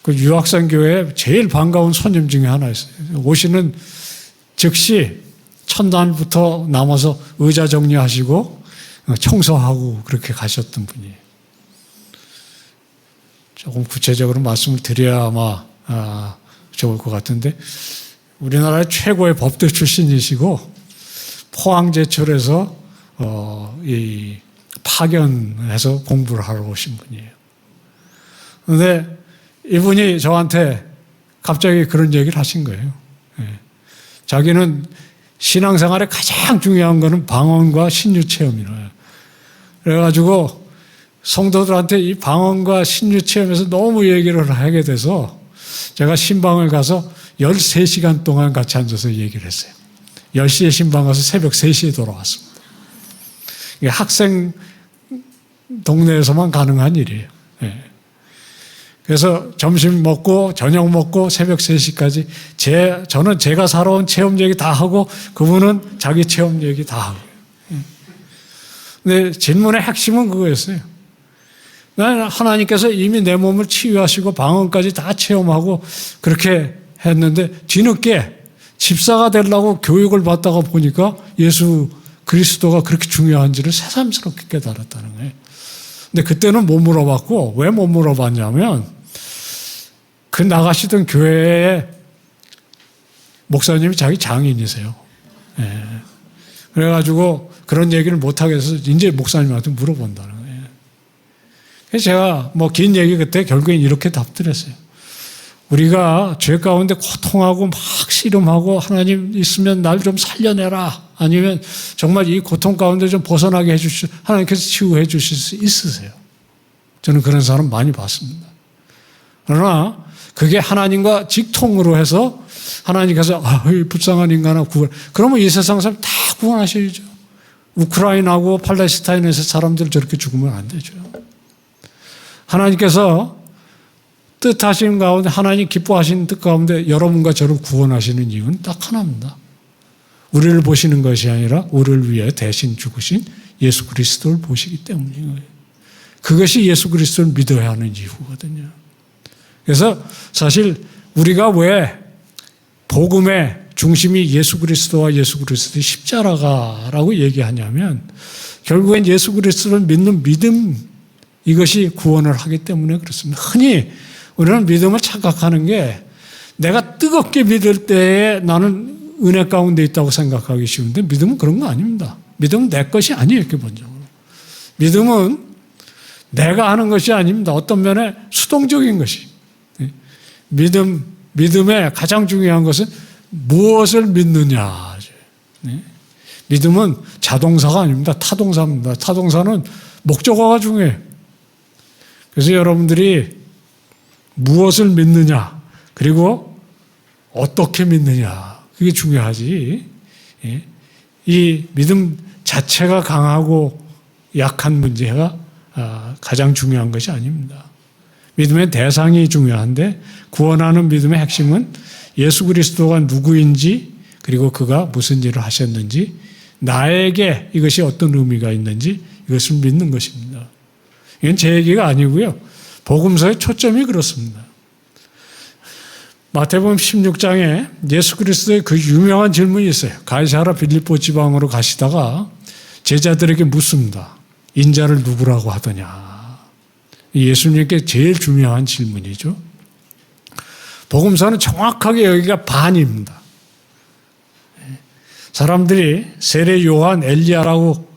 그 유학생 교회에 제일 반가운 손님 중에 하나였어요. 오시는 즉시 첫날부터 남아서 의자 정리하시고 청소하고 그렇게 가셨던 분이에요. 조금 구체적으로 말씀을 드려야 아마 좋을 것 같은데 우리나라의 최고의 법대 출신이시고 포항제철에서 이 파견해서 공부를 하러 오신 분이에요. 그런데 이분이 저한테 갑자기 그런 얘기를 하신 거예요. 자기는 신앙생활에 가장 중요한 거는 방언과 신유 체험이래요. 그래가지고 성도들한테 이 방언과 신유 체험에서 너무 얘기를 하게 돼서 제가 신방을 가서 13시간 동안 같이 앉아서 얘기를 했어요. 10시에 신방 가서 새벽 3시에 돌아왔습니다. 이게 학생 동네에서만 가능한 일이에요. 그래서 점심 먹고 저녁 먹고 새벽 3시까지 저는 제가 살아온 체험 얘기 다 하고 그분은 자기 체험 얘기 다 하고. 근데 질문의 핵심은 그거였어요. 나는 하나님께서 이미 내 몸을 치유하시고 방언까지 다 체험하고 그렇게 했는데 뒤늦게 집사가 되려고 교육을 받다가 보니까 예수 그리스도가 그렇게 중요한지를 새삼스럽게 깨달았다는 거예요. 근데 그때는 못 물어봤고 왜 못 물어봤냐면 그 나가시던 교회의 목사님이 자기 장인이세요. 그래가지고 그런 얘기를 못하게 해서 이제 목사님한테 물어본다는 거예요. 그래서 제가 뭐 긴 얘기 그때 결국엔 이렇게 답드렸어요. 우리가 죄 가운데 고통하고 막 씨름하고 하나님 있으면 날 좀 살려내라. 아니면 정말 이 고통 가운데 좀 벗어나게 해주시오. 하나님께서 치유해 주실 수 있으세요. 저는 그런 사람 많이 봤습니다. 그러나 그게 하나님과 직통으로 해서 하나님께서 불쌍한 인간아 구원. 그러면 이 세상 사람 다 구원하셔야죠. 우크라이나하고 팔레스타인에서 사람들 저렇게 죽으면 안 되죠. 하나님께서 뜻하시는 가운데 하나님 기뻐하시는 뜻 가운데 여러분과 저를 구원하시는 이유는 딱 하나입니다. 우리를 보시는 것이 아니라 우리를 위해 대신 죽으신 예수 그리스도를 보시기 때문인 거예요. 그것이 예수 그리스도를 믿어야 하는 이유거든요. 그래서 사실 우리가 왜 복음의 중심이 예수 그리스도와 예수 그리스도의 십자가라고 얘기하냐면 결국엔 예수 그리스도를 믿는 믿음 이것이 구원을 하기 때문에 그렇습니다. 흔히 우리는 믿음을 착각하는 게 내가 뜨겁게 믿을 때에 나는 은혜 가운데 있다고 생각하기 쉬운데 믿음은 그런 거 아닙니다. 믿음은 내 것이 아니에요. 기본적으로. 믿음은 내가 하는 것이 아닙니다. 어떤 면에 수동적인 것이. 믿음의 가장 중요한 것은 무엇을 믿느냐. 믿음은 자동사가 아닙니다. 타동사입니다. 타동사는 목적어가 중요해요. 그래서 여러분들이 무엇을 믿느냐, 그리고 어떻게 믿느냐, 그게 중요하지. 이 믿음 자체가 강하고 약한 문제가 가장 중요한 것이 아닙니다. 믿음의 대상이 중요한데 구원하는 믿음의 핵심은 예수 그리스도가 누구인지 그리고 그가 무슨 일을 하셨는지 나에게 이것이 어떤 의미가 있는지 이것을 믿는 것입니다. 이건 제 얘기가 아니고요. 복음서의 초점이 그렇습니다. 마태복음 16장에 예수 그리스도의 그 유명한 질문이 있어요. 가이사라 빌립보 지방으로 가시다가 제자들에게 묻습니다. 인자를 누구라고 하더냐. 예수님께 제일 중요한 질문이죠. 복음서는 정확하게 여기가 반입니다. 사람들이 세례 요한, 엘리야라고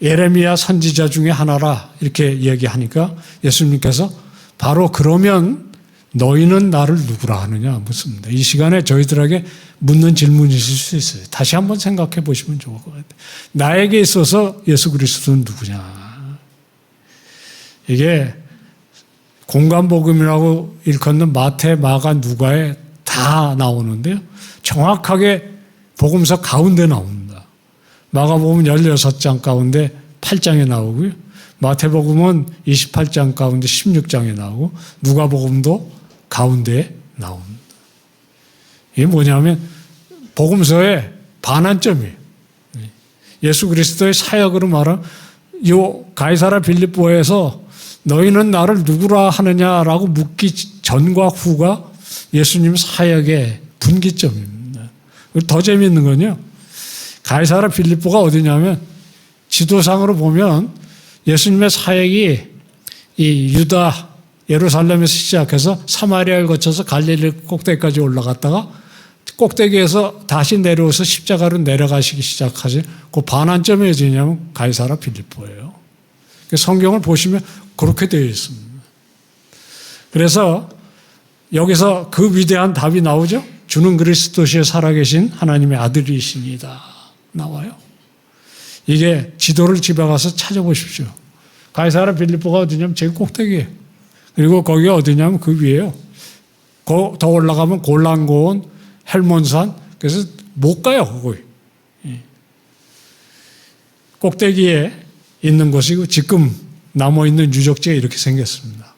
예레미야 선지자 중에 하나라 이렇게 얘기하니까 예수님께서 바로 그러면 너희는 나를 누구라 하느냐 묻습니다. 이 시간에 저희들에게 묻는 질문이실 수 있어요. 다시 한번 생각해 보시면 좋을 것 같아요. 나에게 있어서 예수 그리스도는 누구냐. 이게 공간복음이라고 일컫는 마태, 마가, 누가에 다 나오는데요. 정확하게 복음서 가운데 나옵니다. 마가복음 16장 가운데 8장에 나오고요. 마태복음은 28장 가운데 16장에 나오고 누가복음도 가운데에 나옵니다. 이게 뭐냐면 복음서의 반환점이에요. 예수 그리스도의 사역으로 말하면 이 가이사라 빌립보에서 너희는 나를 누구라 하느냐라고 묻기 전과 후가 예수님 사역의 분기점입니다. 더 재미있는 건요. 가이사라 빌립보가 어디냐면 지도상으로 보면 예수님의 사역이 이 유다 예루살렘에서 시작해서 사마리아를 거쳐서 갈릴리 꼭대기까지 올라갔다가 꼭대기에서 다시 내려와서 십자가로 내려가시기 시작하지 그 반환점이 어디냐면 가이사라 빌립보예요. 성경을 보시면 그렇게 되어 있습니다. 그래서 여기서 그 위대한 답이 나오죠. 주는 그리스도시에 살아계신 하나님의 아들이십니다. 나와요. 이게 지도를 집에 가서 찾아보십시오. 가이사라 빌립보가 어디냐면 제일 꼭대기예요. 그리고 거기가 어디냐면 그 위에요. 더 올라가면 골란고온, 헬몬산. 그래서 못 가요, 거기. 꼭대기에 있는 곳이고 지금 남아있는 유적지가 이렇게 생겼습니다.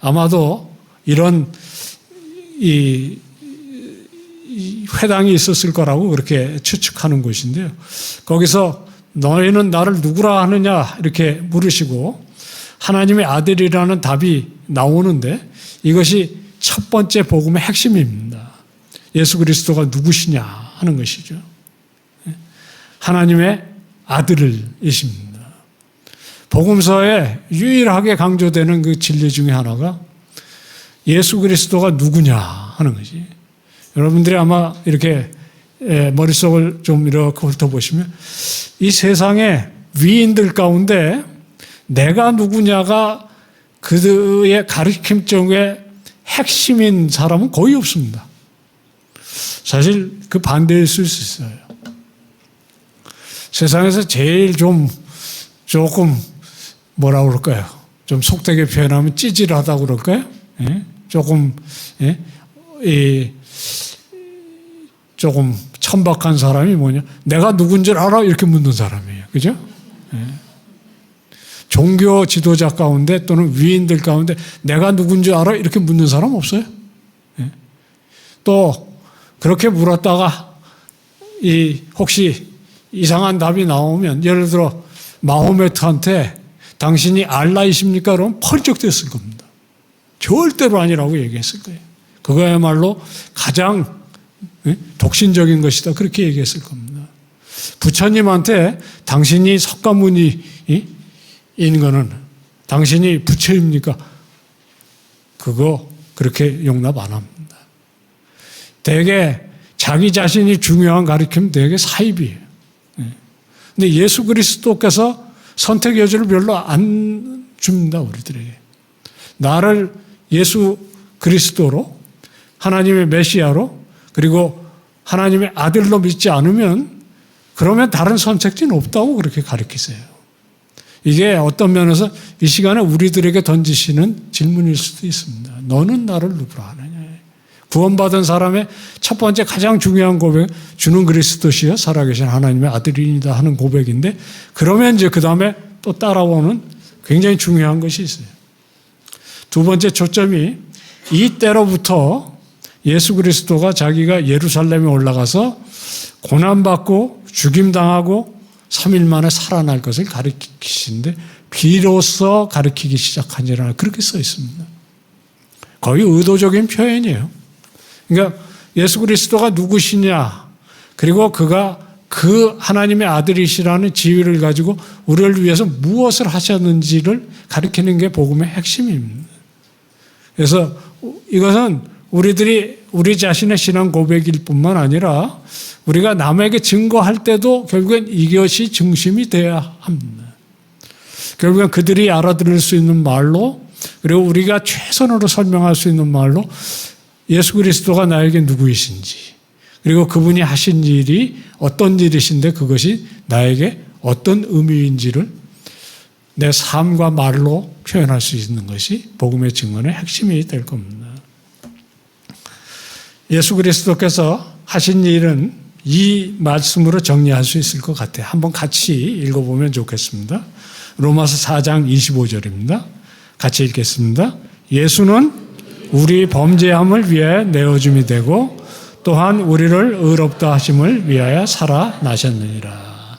아마도 이런 이 회당이 있었을 거라고 그렇게 추측하는 곳인데요. 거기서 너희는 나를 누구라 하느냐 이렇게 물으시고 하나님의 아들이라는 답이 나오는데 이것이 첫 번째 복음의 핵심입니다. 예수 그리스도가 누구시냐 하는 것이죠. 하나님의 아들이십니다. 복음서에 유일하게 강조되는 그 진리 중에 하나가 예수 그리스도가 누구냐 하는 것이. 여러분들이 아마 이렇게 머릿속을 좀 이렇게 훑어보시면 이 세상의 위인들 가운데 내가 누구냐가 그의 가르침 쪽에 핵심인 사람은 거의 없습니다. 사실 그 반대일 수 있어요. 세상에서 제일 조금 뭐라 그럴까요? 좀 속되게 표현하면 찌질하다고 그럴까요? 예? 조금 천박한 사람이 뭐냐? 내가 누군 줄 알아? 이렇게 묻는 사람이에요. 그죠? 예. 종교 지도자 가운데 또는 위인들 가운데 내가 누군 줄 알아? 이렇게 묻는 사람 없어요. 예. 또 그렇게 물었다가 혹시 이상한 답이 나오면 예를 들어 마호메트한테 당신이 알라이십니까? 그러면 펄쩍 됐을 겁니다. 절대로 아니라고 얘기했을 거예요. 그거야말로 가장 독신적인 것이다. 그렇게 얘기했을 겁니다. 부처님한테 당신이 석가모니인 거는 당신이 부처입니까? 그거 그렇게 용납 안 합니다. 대개 자기 자신이 중요한 가르치면 대개 사입이에요. 근데 예수 그리스도께서 선택 여지를 별로 안 줍니다. 우리들에게. 나를 예수 그리스도로 하나님의 메시아로 그리고 하나님의 아들로 믿지 않으면 그러면 다른 선택지는 없다고 그렇게 가르치세요. 이게 어떤 면에서 이 시간에 우리들에게 던지시는 질문일 수도 있습니다. 너는 나를 누구라 하느냐. 구원받은 사람의 첫 번째 가장 중요한 고백, 주는 그리스도시여 살아계신 하나님의 아들이니다 하는 고백인데 그러면 이제 그 다음에 또 따라오는 굉장히 중요한 것이 있어요. 두 번째 초점이 이때로부터 예수 그리스도가 자기가 예루살렘에 올라가서 고난받고 죽임당하고 3일 만에 살아날 것을 가르치시는데 비로소 가르치기 시작하니라 그렇게 써 있습니다. 거의 의도적인 표현이에요. 그러니까 예수 그리스도가 누구시냐, 그리고 그가 그 하나님의 아들이시라는 지위를 가지고 우리를 위해서 무엇을 하셨는지를 가리키는 게 복음의 핵심입니다. 그래서 이것은 우리 자신의 신앙 고백일 뿐만 아니라 우리가 남에게 증거할 때도 결국엔 이것이 중심이 되어야 합니다. 결국엔 그들이 알아들을 수 있는 말로, 그리고 우리가 최선으로 설명할 수 있는 말로 예수 그리스도가 나에게 누구이신지, 그리고 그분이 하신 일이 어떤 일이신데 그것이 나에게 어떤 의미인지를 내 삶과 말로 표현할 수 있는 것이 복음의 증언의 핵심이 될 겁니다. 예수 그리스도께서 하신 일은 이 말씀으로 정리할 수 있을 것 같아요. 한번 같이 읽어보면 좋겠습니다. 로마서 4장 25절입니다. 같이 읽겠습니다. 예수는 우리 범죄함을 위해 내어줌이 되고 또한 우리를 의롭다 하심을 위하여 살아나셨느니라.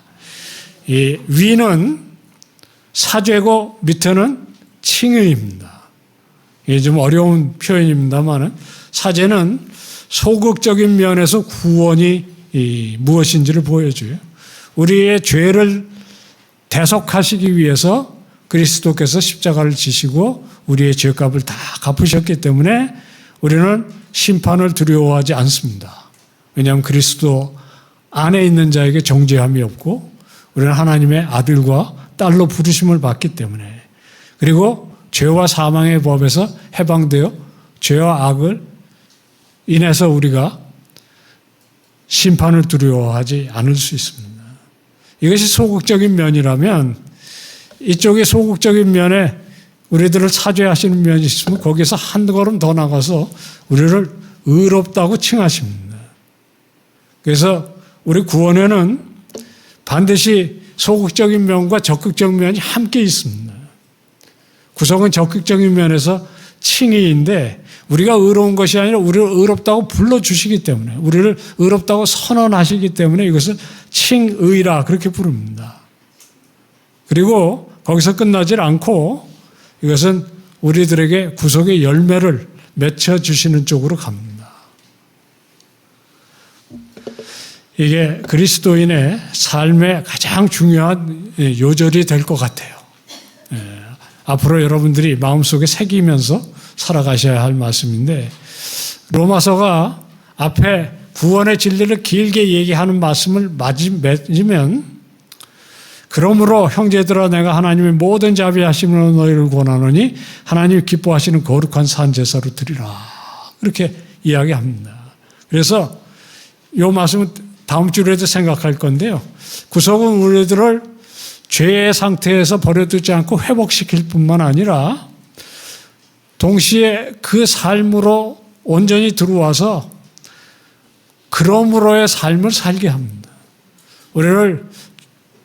이 위는 사죄고 밑에는 칭의입니다. 이게 좀 어려운 표현입니다만 사죄는 소극적인 면에서 구원이 무엇인지를 보여줘요. 우리의 죄를 대속하시기 위해서 그리스도께서 십자가를 지시고 우리의 죄값을 다 갚으셨기 때문에 우리는 심판을 두려워하지 않습니다. 왜냐하면 그리스도 안에 있는 자에게 정죄함이 없고 우리는 하나님의 아들과 딸로 부르심을 받기 때문에, 그리고 죄와 사망의 법에서 해방되어 죄와 악을 인해서 우리가 심판을 두려워하지 않을 수 있습니다. 이것이 소극적인 면이라면 이쪽이 소극적인 면에 우리들을 사죄하시는 면이 있으면 거기서 한 걸음 더 나가서 우리를 의롭다고 칭하십니다. 그래서 우리 구원에는 반드시 소극적인 면과 적극적 면이 함께 있습니다. 구속은 적극적인 면에서 칭의인데 우리가 의로운 것이 아니라 우리를 의롭다고 불러주시기 때문에, 우리를 의롭다고 선언하시기 때문에 이것을 칭의라 그렇게 부릅니다. 그리고 거기서 끝나질 않고 이것은 우리들에게 구속의 열매를 맺혀주시는 쪽으로 갑니다. 이게 그리스도인의 삶의 가장 중요한 요절이 될 것 같아요. 앞으로 여러분들이 마음속에 새기면서 살아가셔야 할 말씀인데, 로마서가 앞에 구원의 진리를 길게 얘기하는 말씀을 맺으면, 그러므로 형제들아 내가 하나님의 모든 자비하심으로 너희를 권하노니 하나님이 기뻐하시는 거룩한 산제사로 드리라, 그렇게 이야기합니다. 그래서 이 말씀은 다음 주에도 생각할 건데요, 구속은 우리들을 죄의 상태에서 버려두지 않고 회복시킬 뿐만 아니라 동시에 그 삶으로 온전히 들어와서 그러므로의 삶을 살게 합니다. 우리를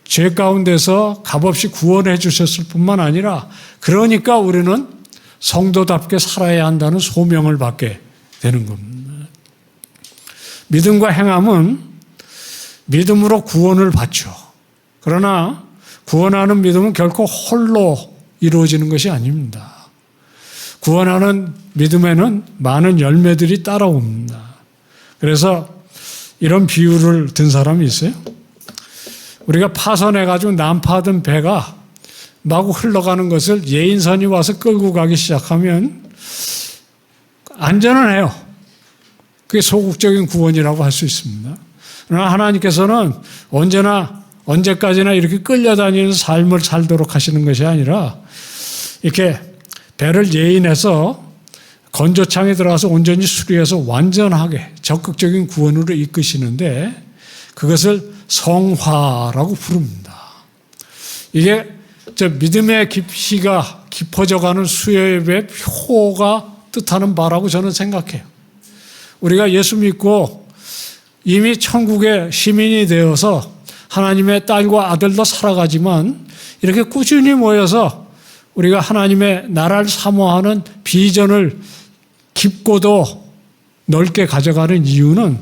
죄 가운데서 값없이 구원해 주셨을 뿐만 아니라 그러니까 우리는 성도답게 살아야 한다는 소명을 받게 되는 겁니다. 믿음과 행함은 믿음으로 구원을 받죠. 그러나 구원하는 믿음은 결코 홀로 이루어지는 것이 아닙니다. 구원하는 믿음에는 많은 열매들이 따라옵니다. 그래서 이런 비유를 든 사람이 있어요. 우리가 파선해가지고 난파하던 배가 마구 흘러가는 것을 예인선이 와서 끌고 가기 시작하면 안전은 해요. 그게 소극적인 구원이라고 할 수 있습니다. 그러나 하나님께서는 언제까지나 이렇게 끌려다니는 삶을 살도록 하시는 것이 아니라 이렇게 배를 예인해서 건조창에 들어가서 온전히 수리해서 완전하게 적극적인 구원으로 이끄시는데 그것을 성화라고 부릅니다. 이게 믿음의 깊이가 깊어져가는 수협의 표가 뜻하는 바라고 저는 생각해요. 우리가 예수 믿고 이미 천국의 시민이 되어서 하나님의 딸과 아들로 살아가지만 이렇게 꾸준히 모여서 우리가 하나님의 나라를 사모하는 비전을 깊고도 넓게 가져가는 이유는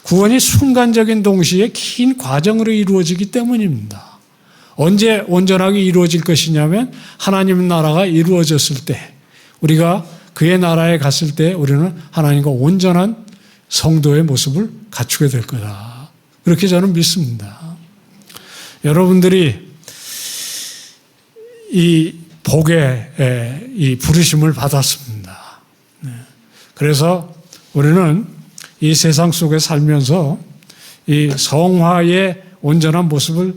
구원이 순간적인 동시에 긴 과정으로 이루어지기 때문입니다. 언제 온전하게 이루어질 것이냐면 하나님 나라가 이루어졌을 때 우리가 그의 나라에 갔을 때 우리는 하나님과 온전한 성도의 모습을 갖추게 될 거다. 그렇게 저는 믿습니다. 여러분들이 이 복의 이 부르심을 받았습니다. 그래서 우리는 이 세상 속에 살면서 이 성화의 온전한 모습을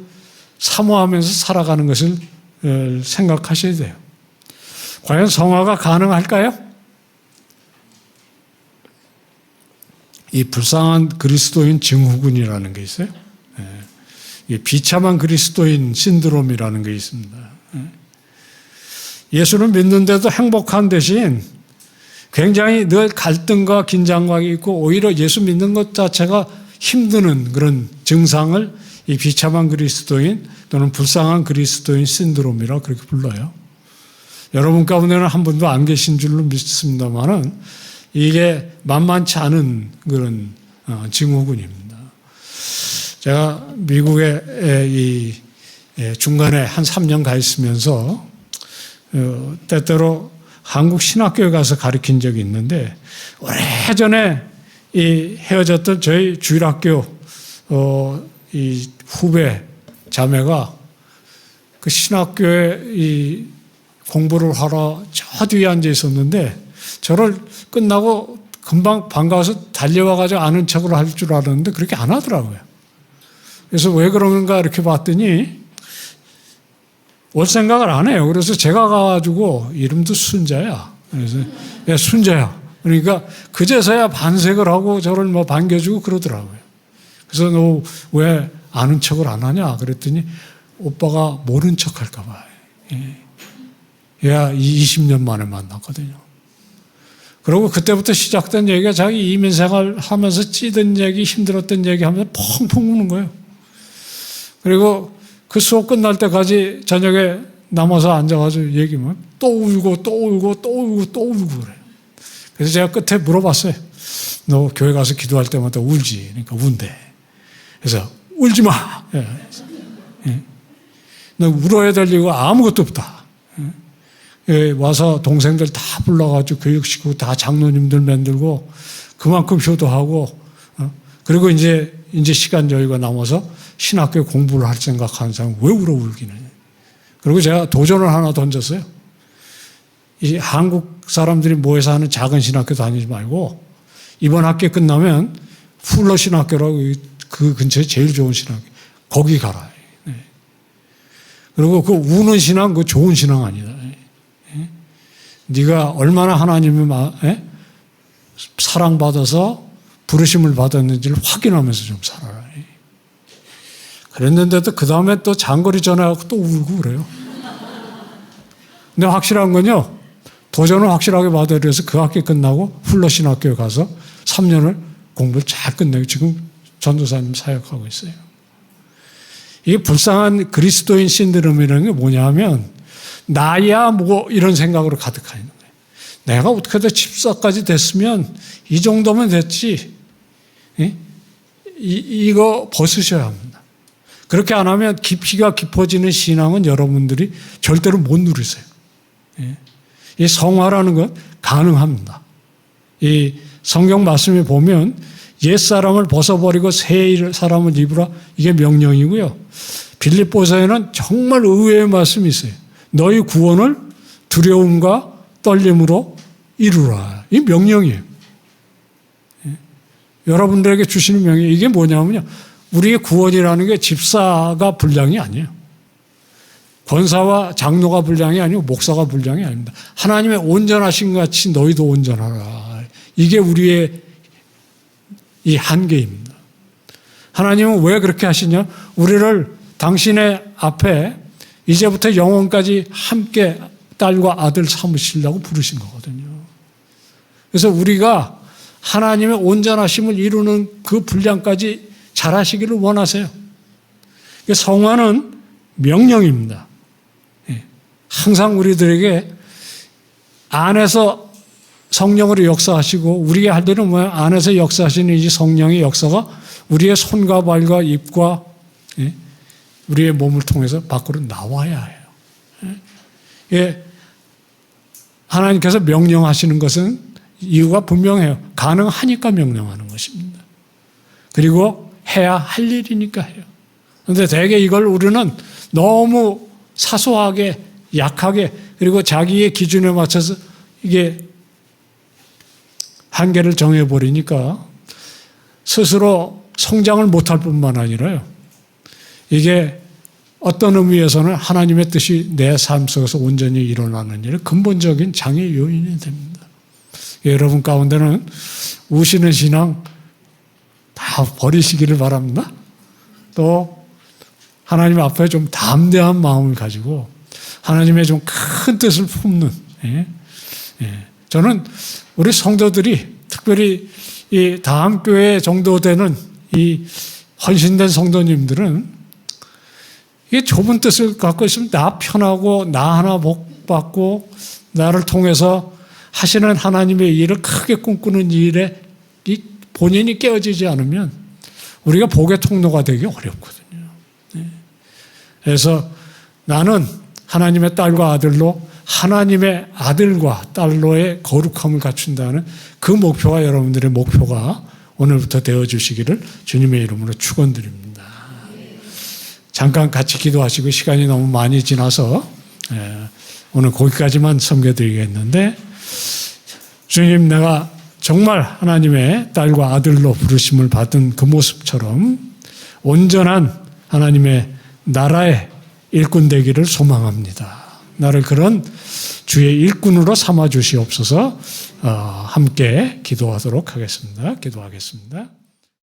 사모하면서 살아가는 것을 생각하셔야 돼요. 과연 성화가 가능할까요? 이 불쌍한 그리스도인 증후군이라는 게 있어요. 이 비참한 그리스도인 신드롬이라는 게 있습니다. 예수를 믿는데도 행복한 대신 굉장히 늘 갈등과 긴장감이 있고 오히려 예수 믿는 것 자체가 힘드는 그런 증상을 이 비참한 그리스도인 또는 불쌍한 그리스도인 신드롬이라 그렇게 불러요. 여러분 가운데는 한 분도 안 계신 줄로 믿습니다만은 이게 만만치 않은 그런 증후군입니다. 제가 미국에 이 중간에 한 3년 가 있으면서 때때로 한국 신학교에 가서 가르친 적이 있는데 오래전에 이 헤어졌던 저희 주일학교 이 후배 자매가 그 신학교에 이 공부를 하러 저 뒤에 앉아 있었는데 저를 끝나고 금방 반가워서 달려와가지고 아는 척을 할 줄 알았는데 그렇게 안 하더라고요. 그래서 왜 그런가 이렇게 봤더니 올 생각을 안 해요. 그래서 제가 가가지고 이름도 순자야. 그래서 야, 순자야. 그러니까 그제서야 반색을 하고 저를 뭐 반겨주고 그러더라고요. 그래서 너 왜 아는 척을 안 하냐? 그랬더니 오빠가 모른 척 할까 봐. 얘가 20년 만에 만났거든요. 그리고 그때부터 시작된 얘기가 자기 이민생활 하면서 찌든 얘기, 힘들었던 얘기 하면서 펑펑 우는 거예요. 그리고 그 수업 끝날 때까지 저녁에 남아서 앉아가지고 얘기하면 또 울고 또 울고 또 울고 또 울고 그래요. 그래서 제가 끝에 물어봤어요. 너 교회 가서 기도할 때마다 울지? 그러니까 운대. 그래서 울지 마. 너 울어야 될 이유가 아무것도 없다. 와서 동생들 다 불러가지고 교육시키고 다 장로님들 만들고 그만큼 효도하고 그리고 이제 시간 여유가 남아서 신학교 공부를 할 생각하는 사람 왜 울어 울기는. 그리고 제가 도전을 하나 던졌어요. 이 한국 사람들이 모여서 하는 작은 신학교 다니지 말고 이번 학기 끝나면 풀러 신학교라고 그 근처에 제일 좋은 신학교 거기 가라. 그리고 그 우는 신앙 그 좋은 신앙 아니다. 네가 얼마나 하나님의 사랑받아서 부르심을 받았는지를 확인하면서 좀 살아라. 그랬는데도 그 다음에 또 장거리 전화하고 또 울고 그래요. 근데 확실한 건요. 도전을 확실하게 받아야 돼서 그 학기 끝나고 훌러 신학교에 가서 3년을 공부를 잘 끝내고 지금 전도사님 사역하고 있어요. 이게 불쌍한 그리스도인 신드롬이라는 게 뭐냐면 나야 뭐 이런 생각으로 가득하 있는 거예요. 내가 어떻게 해서 집사까지 됐으면 이 정도면 됐지. 이거 벗으셔야 합니다. 그렇게 안 하면 깊이가 깊어지는 신앙은 여러분들이 절대로 못 누리세요. 이 성화라는 건 가능합니다. 이 성경 말씀에 보면 옛사람을 벗어버리고 새 사람을 입으라 이게 명령이고요. 빌립보서에는 정말 의외의 말씀이 있어요. 너희 구원을 두려움과 떨림으로 이루라. 이 명령이에요. 여러분들에게 주시는 명령 이게 뭐냐면요. 우리의 구원이라는 게 집사가 분량이 아니에요. 권사와 장로가 분량이 아니고 목사가 분량이 아닙니다. 하나님의 온전하신 것 같이 너희도 온전하라. 이게 우리의 이 한계입니다. 하나님은 왜 그렇게 하시냐? 우리를 당신의 앞에 이제부터 영원까지 함께 딸과 아들 삼으시려고 부르신 거거든요. 그래서 우리가 하나님의 온전하심을 이루는 그 분량까지 잘하시기를 원하세요. 성화는 명령입니다. 항상 우리들에게 안에서 성령으로 역사하시고 우리의 할 일은 뭐야? 안에서 역사하시는 이 성령의 역사가 우리의 손과 발과 입과 우리의 몸을 통해서 밖으로 나와야 해요. 하나님께서 명령하시는 것은 이유가 분명해요. 가능하니까 명령하는 것입니다. 그리고 해야 할 일이니까 해요. 그런데 대개 이걸 우리는 너무 사소하게, 약하게, 그리고 자기의 기준에 맞춰서 이게 한계를 정해버리니까 스스로 성장을 못할 뿐만 아니라요. 이게 어떤 의미에서는 하나님의 뜻이 내 삶 속에서 온전히 일어나는 일은 근본적인 장애 요인이 됩니다. 여러분 가운데는 우시는 신앙 다 버리시기를 바랍니다. 또 하나님 앞에 좀 담대한 마음을 가지고 하나님의 좀 큰 뜻을 품는, 저는 우리 성도들이 특별히 이 다음 교회 정도 되는 이 헌신된 성도님들은 이게 좁은 뜻을 갖고 있으면 나 편하고 나 하나 복 받고 나를 통해서 하시는 하나님의 일을 크게 꿈꾸는 일에 이 본인이 깨어지지 않으면 우리가 복의 통로가 되기 어렵거든요. 그래서 나는 하나님의 딸과 아들로 하나님의 아들과 딸로의 거룩함을 갖춘다는 그 목표가 여러분들의 목표가 오늘부터 되어주시기를 주님의 이름으로 축원드립니다. 잠깐 같이 기도하시고 시간이 너무 많이 지나서 오늘 거기까지만 섬겨드리겠는데, 주님, 내가 정말 하나님의 딸과 아들로 부르심을 받은 그 모습처럼 온전한 하나님의 나라의 일꾼 되기를 소망합니다. 나를 그런 주의 일꾼으로 삼아 주시옵소서. 함께 기도하도록 하겠습니다. 기도하겠습니다.